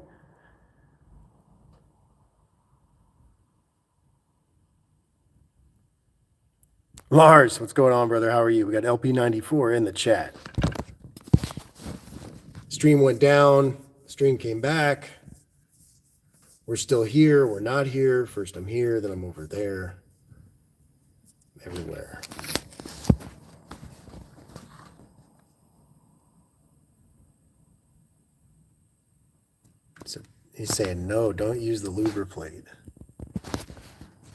Lars, what's going on, brother? How are you? We got LP94 in the chat. Stream went down. Stream came back. We're still here. We're not here. First I'm here, then I'm over there. Everywhere. So he's saying, no, don't use the Lubriplate.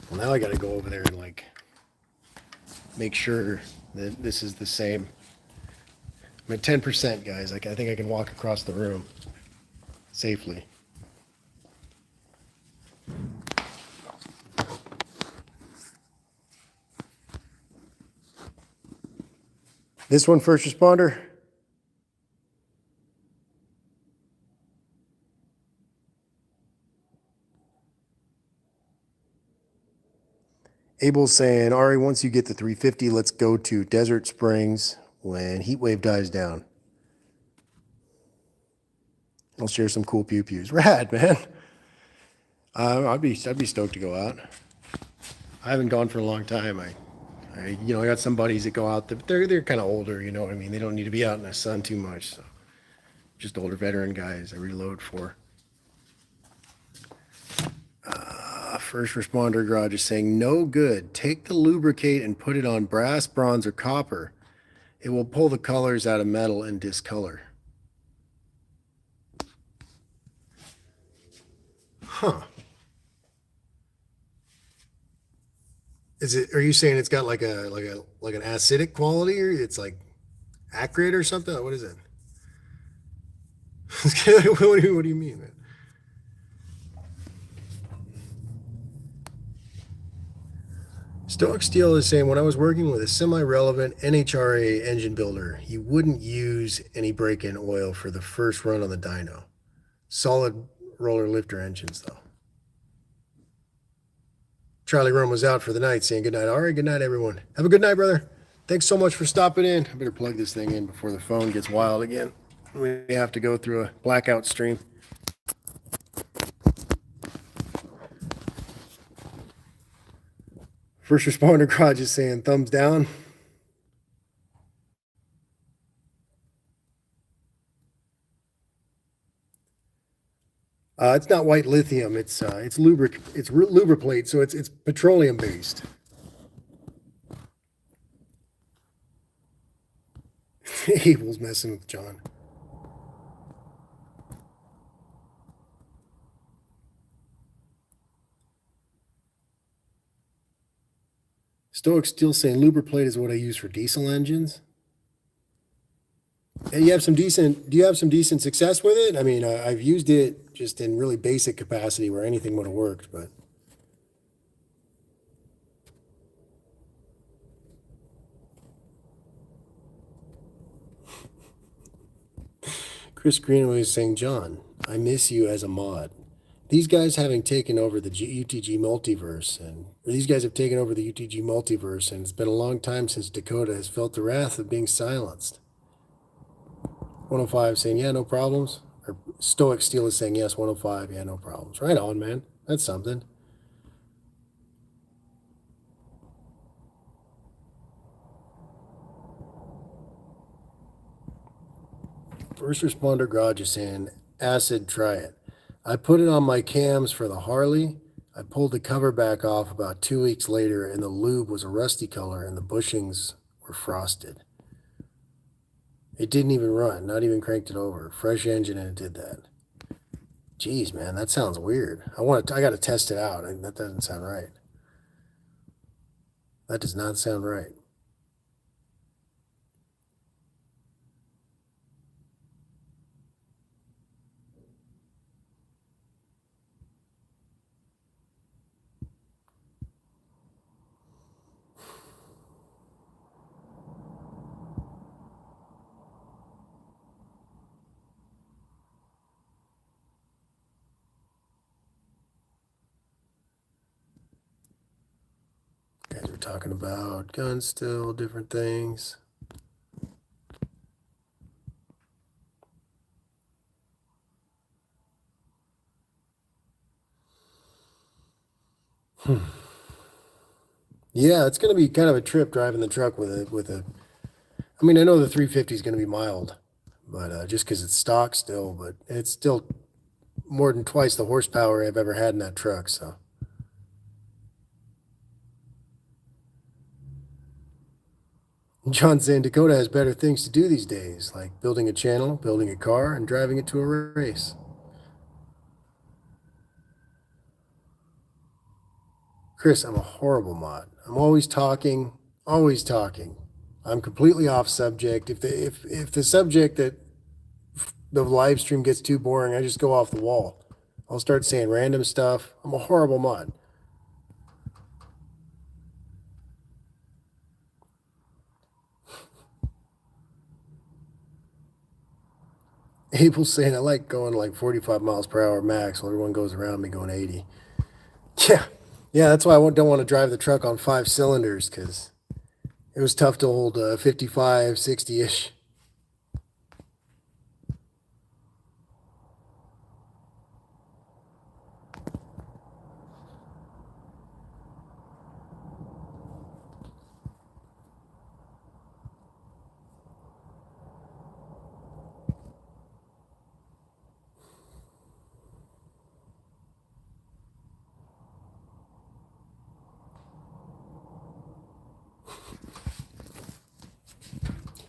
Well, now I got to go over there and make sure that this is the same. I'm at 10%, guys. I think I can walk across the room safely. This one, first responder. Abel's saying, Ari, once you get to 350, let's go to Desert Springs when heat wave dies down. I'll share some cool pew-pews. Rad, man. I'd be stoked to go out. I haven't gone for a long time. I got some buddies that go out. They're kind of older, you know what I mean? They don't need to be out in the sun too much. So just older veteran guys I reload for. First responder garage is saying, no good. Take the lubricate and put it on brass, bronze, or copper. It will pull the colors out of metal and discolor. Huh. Are you saying it's got like an acidic quality, or it's like acrid or something? What is it? What do you mean, man? Stoic Steel is saying, when I was working with a semi-relevant NHRA engine builder, he wouldn't use any break-in oil for the first run on the dyno. Solid roller lifter engines, though. Charlie Rome was out for the night, saying good night. All right, good night, everyone. Have a good night, brother. Thanks so much for stopping in. I better plug this thing in before the phone gets wild again. We have to go through a blackout stream. First responder garage is saying thumbs down. It's not white lithium. It's lubriplate, so it's petroleum based. Abel's messing with John. Stoic still saying lubriplate is what I use for diesel engines. And do you have some decent success with it? I mean, I've used it just in really basic capacity where anything would have worked, but. Chris Greenaway is saying, John, I miss you as a mod. These guys having taken over the UTG multiverse, and these guys have taken over the UTG multiverse, and it's been a long time since Dakota has felt the wrath of being silenced. 105 saying, yeah, no problems. Or Stoic Steel is saying, yes, 105, yeah, no problems. Right on, man. That's something. First responder garage is saying, acid, try it. I put it on my cams for the Harley. I pulled the cover back off about 2 weeks later, and the lube was a rusty color, and the bushings were frosted. It didn't even run, not even cranked it over. Fresh engine, and it did that. Jeez, man, that sounds weird. I got to test it out. That doesn't sound right. That does not sound right. Guys are talking about guns still, different things. Yeah, it's going to be kind of a trip driving the truck with a. I mean, I know the 350 is going to be mild, but just because it's stock still, but it's still more than twice the horsepower I've ever had in that truck. So. John saying Dakota has better things to do these days, like building a channel, building a car, and driving it to a race. Chris, I'm a horrible mod. I'm always talking, always talking. I'm completely off subject. If the subject that the live stream gets too boring, I just go off the wall. I'll start saying random stuff. I'm a horrible mod. Abel's saying I like going like 45 miles per hour max while everyone goes around me going 80. Yeah. Yeah, that's why don't want to drive the truck on 5 cylinders because it was tough to hold 55, 60 ish.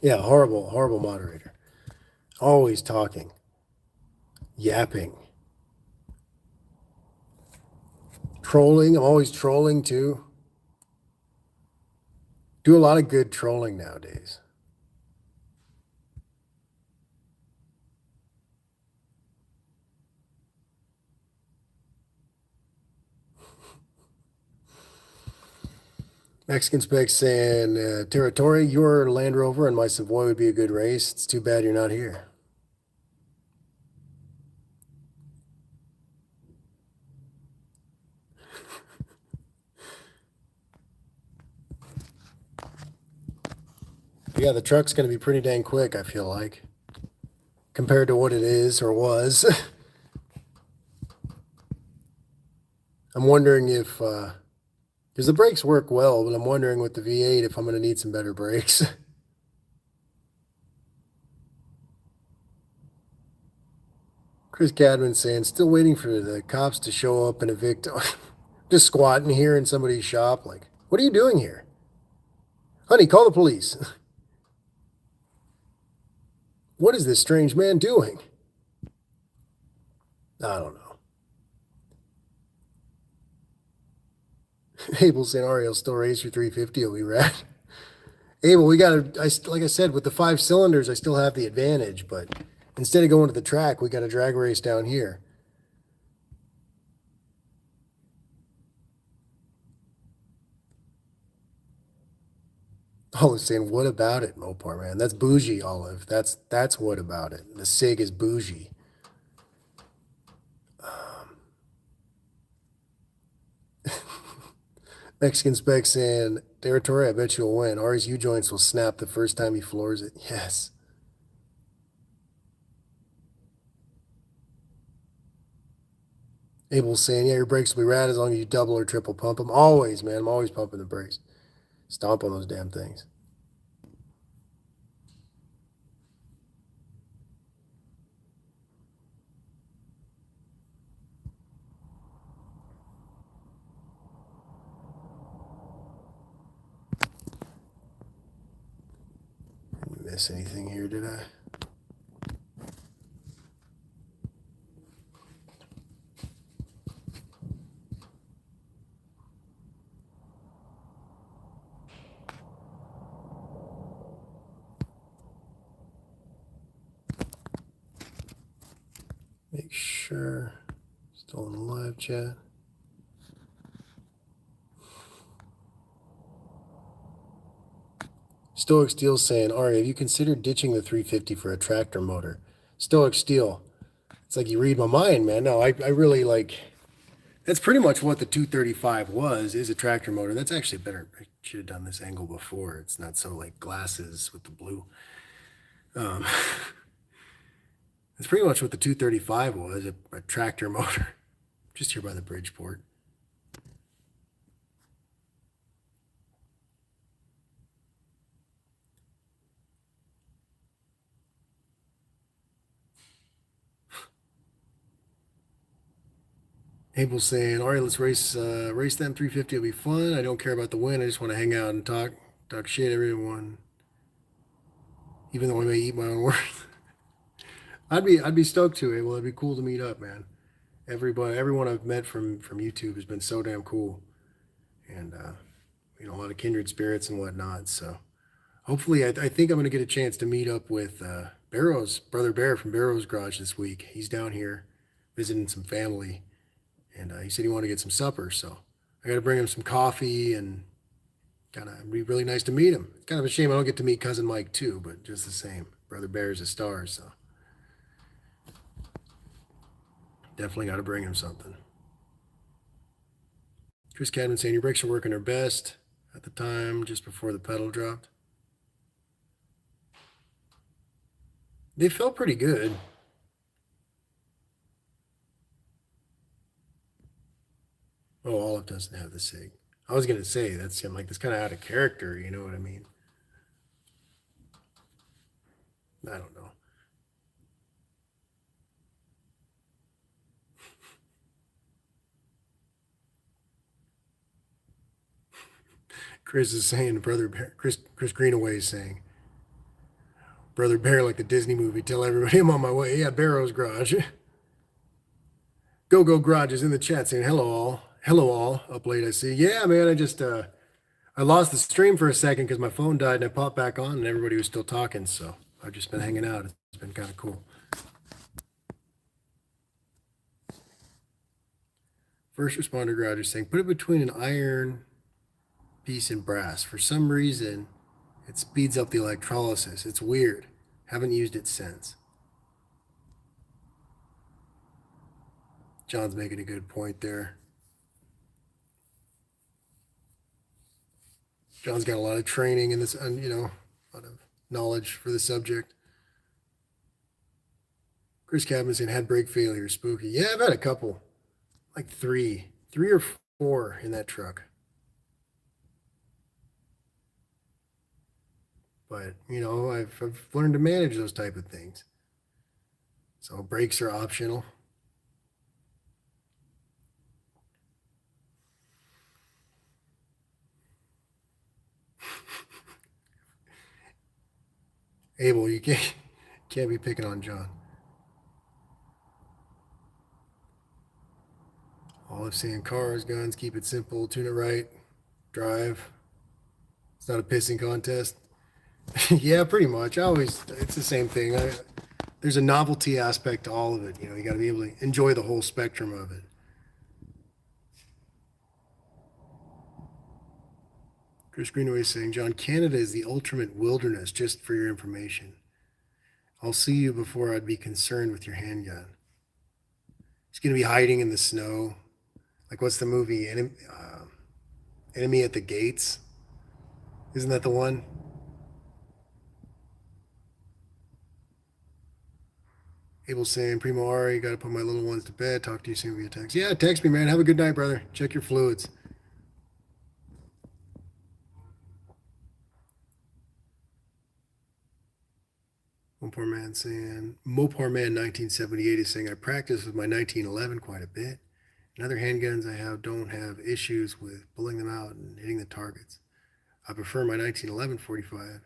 Yeah, horrible, horrible moderator. Always talking, yapping, trolling. I'm always trolling too. Do a lot of good trolling nowadays. Mexican Spec saying, Territory, your Land Rover and my Savoy would be a good race. It's too bad you're not here. Yeah, the truck's going to be pretty dang quick, I feel like, compared to what it is or was. I'm wondering if, because the brakes work well, but I'm wondering with the V8 if I'm going to need some better brakes. Chris Cadman saying, still waiting for the cops to show up and evict. Just squatting here in somebody's shop. Like, what are you doing here? Honey, call the police. What is this strange man doing? I don't know. Abel saying, Ariel still race your 350. Will be rad. Abel, we got to, like I said, with the 5 cylinders, I still have the advantage, but instead of going to the track, we got a drag race down here. Olive's saying, what about it, Mopar, man? That's bougie, Olive. That's what about it. The SIG is bougie. Mexican Spec saying, Territory, I bet you'll win. Ari's U-joints will snap the first time he floors it. Yes. Abel's saying, yeah, your brakes will be rad as long as you double or triple pump them. Always, man. I'm always pumping the brakes. Stomp on those damn things. Didn't miss anything here, did I? Make sure. Still in the live chat. Stoic Steel saying, Ari, have you considered ditching the 350 for a tractor motor? Stoic Steel. It's like you read my mind, man. No, I really like. That's pretty much what the 235 was, is a tractor motor. That's actually better. I should have done this angle before. It's not so like glasses with the blue. That's pretty much what the 235 was, a tractor motor. Just here by the Bridgeport. Abel's saying, all right, let's race them 350. It'll be fun. I don't care about the win. I just want to hang out and talk shit, everyone. Even though I may eat my own words. I'd be stoked to, Abel. It'd be cool to meet up, man. Everyone I've met from YouTube has been so damn cool. And a lot of kindred spirits and whatnot. So hopefully I think I'm gonna get a chance to meet up with Barrow's brother Bear from Barrow's Garage this week. He's down here visiting some family. And he said he wanted to get some supper, so I got to bring him some coffee and kind of be really nice to meet him. It's kind of a shame I don't get to meet cousin Mike too, but just the same, brother Bear's a star. So Definitely got to bring him something. Chris Cadman saying your brakes are working their best at the time, just before the pedal dropped. They felt pretty good. Oh, Olive doesn't have the SIG. I was gonna say that's him. Like that's kind of out of character. You know what I mean? I don't know. Chris is saying, brother Bear, Chris Greenaway is saying, brother Bear, like the Disney movie. Tell everybody I'm on my way. Yeah, Barrow's Garage. Go Garage is in the chat saying hello all. Up late I see. Yeah, man. I lost the stream for a second because my phone died and I popped back on and everybody was still talking. So I've just been hanging out. It's been kind of cool. First responder garage is saying, put it between an iron piece and brass. For some reason, it speeds up the electrolysis. It's weird. Haven't used it since. John's making a good point there. John's got a lot of training in this, a lot of knowledge for the subject. Chris Cabin saying had brake failure, spooky. Yeah, I've had a couple, like three or four in that truck. But I've learned to manage those type of things. So brakes are optional. Abel, you can't be picking on John. All I've seen cars, guns, keep it simple, tune it right, drive. It's not a pissing contest. Yeah, pretty much. It's the same thing. There's a novelty aspect to all of it. You got to be able to enjoy the whole spectrum of it. Chris Greenaway is saying, John, Canada is the ultimate wilderness, just for your information. I'll see you before I'd be concerned with your handgun. He's going to be hiding in the snow. Like, what's the movie? Enemy at the Gates? Isn't that the one? Abel saying, Primo Ari, got to put my little ones to bed. Talk to you soon via text. Yeah, text me, man. Have a good night, brother. Check your fluids. Mopar Man saying, Mopar Man 1978 is saying, I practice with my 1911 quite a bit. And other handguns I have don't have issues with pulling them out and hitting the targets. I prefer my 1911 45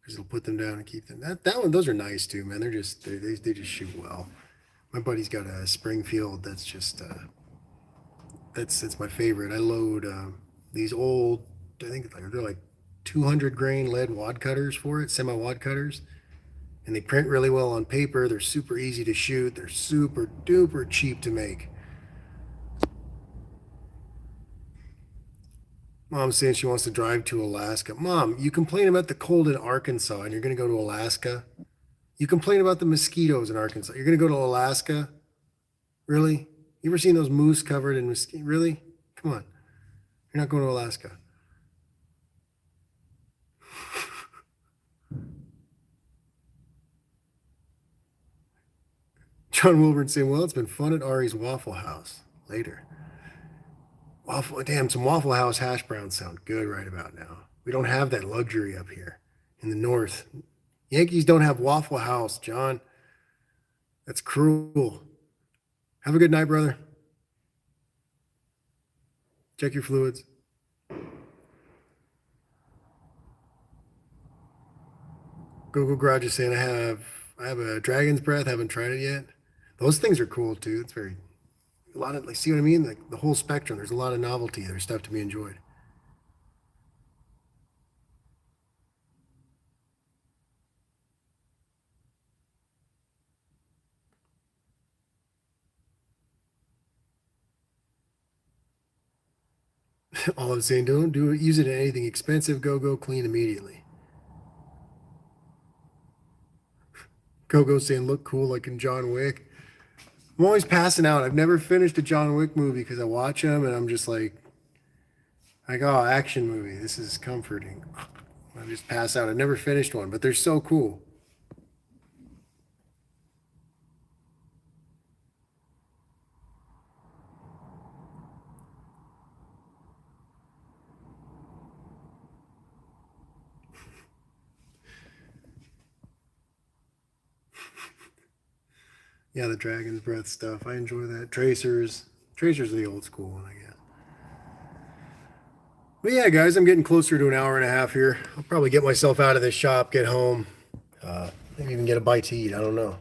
because it'll put them down and keep them. That one, those are nice too, man. They just shoot well. My buddy's got a Springfield that's just that's my favorite. I load these old, I think they're like 200 grain lead wad cutters for it, semi wad cutters, and they print really well on paper. They're super easy to shoot. They're super duper cheap to make. Mom's saying she wants to drive to Alaska. Mom, you complain about the cold in Arkansas and you're going to go to Alaska? You complain about the mosquitoes in Arkansas. You're going to go to Alaska? Really? You ever seen those moose covered in mosquitoes? Really? Come on. You're not going to Alaska. John Wilburn saying, well, it's been fun at Ari's Waffle House. Later. Some Waffle House hash browns sound good right about now. We don't have that luxury up here in the north. Yankees don't have Waffle House, John. That's cruel. Have a good night, brother. Check your fluids. Google Garage is saying I have a Dragon's Breath. Haven't tried it yet. Those things are cool too. It's very a lot of, like, see what I mean? Like the whole spectrum. There's a lot of novelty. There's stuff to be enjoyed. All I'm saying, don't do it. Use it in anything expensive. Go clean immediately. Go saying look cool like in John Wick. I'm always passing out. I've never finished a John Wick movie because I watch them and I'm just like, oh, action movie. This is comforting. I just pass out. I've never finished one, but they're so cool. Yeah, the Dragon's Breath stuff. I enjoy that. Tracers. Tracers are the old school one, I guess. But yeah, guys, I'm getting closer to an hour and a half here. I'll probably get myself out of this shop, get home, maybe even get a bite to eat. I don't know.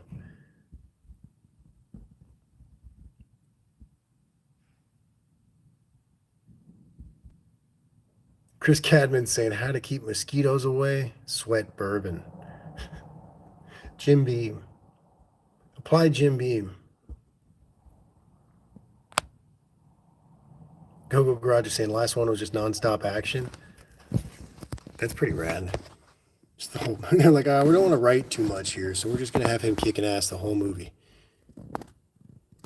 Chris Cadman saying how to keep mosquitoes away. Sweat bourbon. Jim Beam. Apply Jim Beam. Go Garage is saying last one was just nonstop action. That's pretty rad. Just the whole, they're like, we don't want to write too much here, so we're just gonna have him kicking ass the whole movie.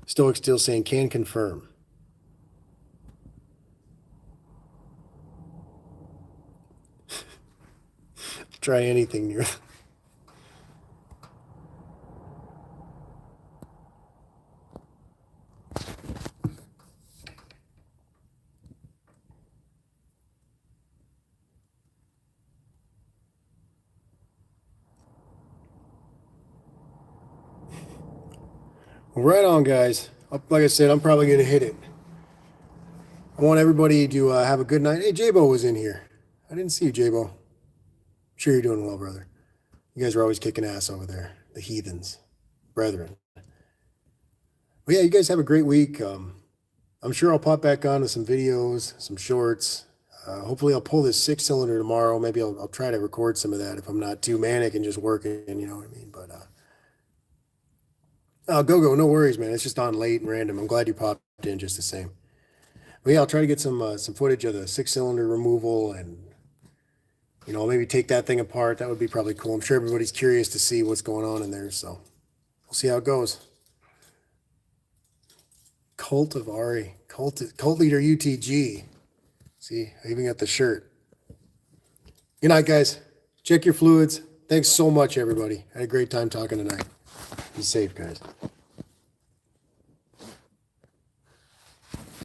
Stoic still saying can confirm. Try anything near. Well, right on, guys. Like I said, I'm probably going to hit it. I want everybody to have a good night. Hey, J-Bo was in here. I didn't see you, J-Bo. Sure you're doing well, brother. You guys are always kicking ass over there. The heathens. Brethren. But yeah, you guys have a great week. I'm sure I'll pop back on with some videos, some shorts. Hopefully I'll pull this 6-cylinder tomorrow. Maybe I'll try to record some of that if I'm not too manic and just working, you know what I mean? But go, no worries, man. It's just on late and random. I'm glad you popped in just the same. But yeah, I'll try to get some footage of the 6-cylinder removal and, you know, maybe take that thing apart. That would be probably cool. I'm sure everybody's curious to see what's going on in there, so we'll see how it goes. Cult of Ari. Cult leader UTG. See, I even got the shirt. Good night, guys. Check your fluids. Thanks so much, everybody. I had a great time talking tonight. Be safe, guys.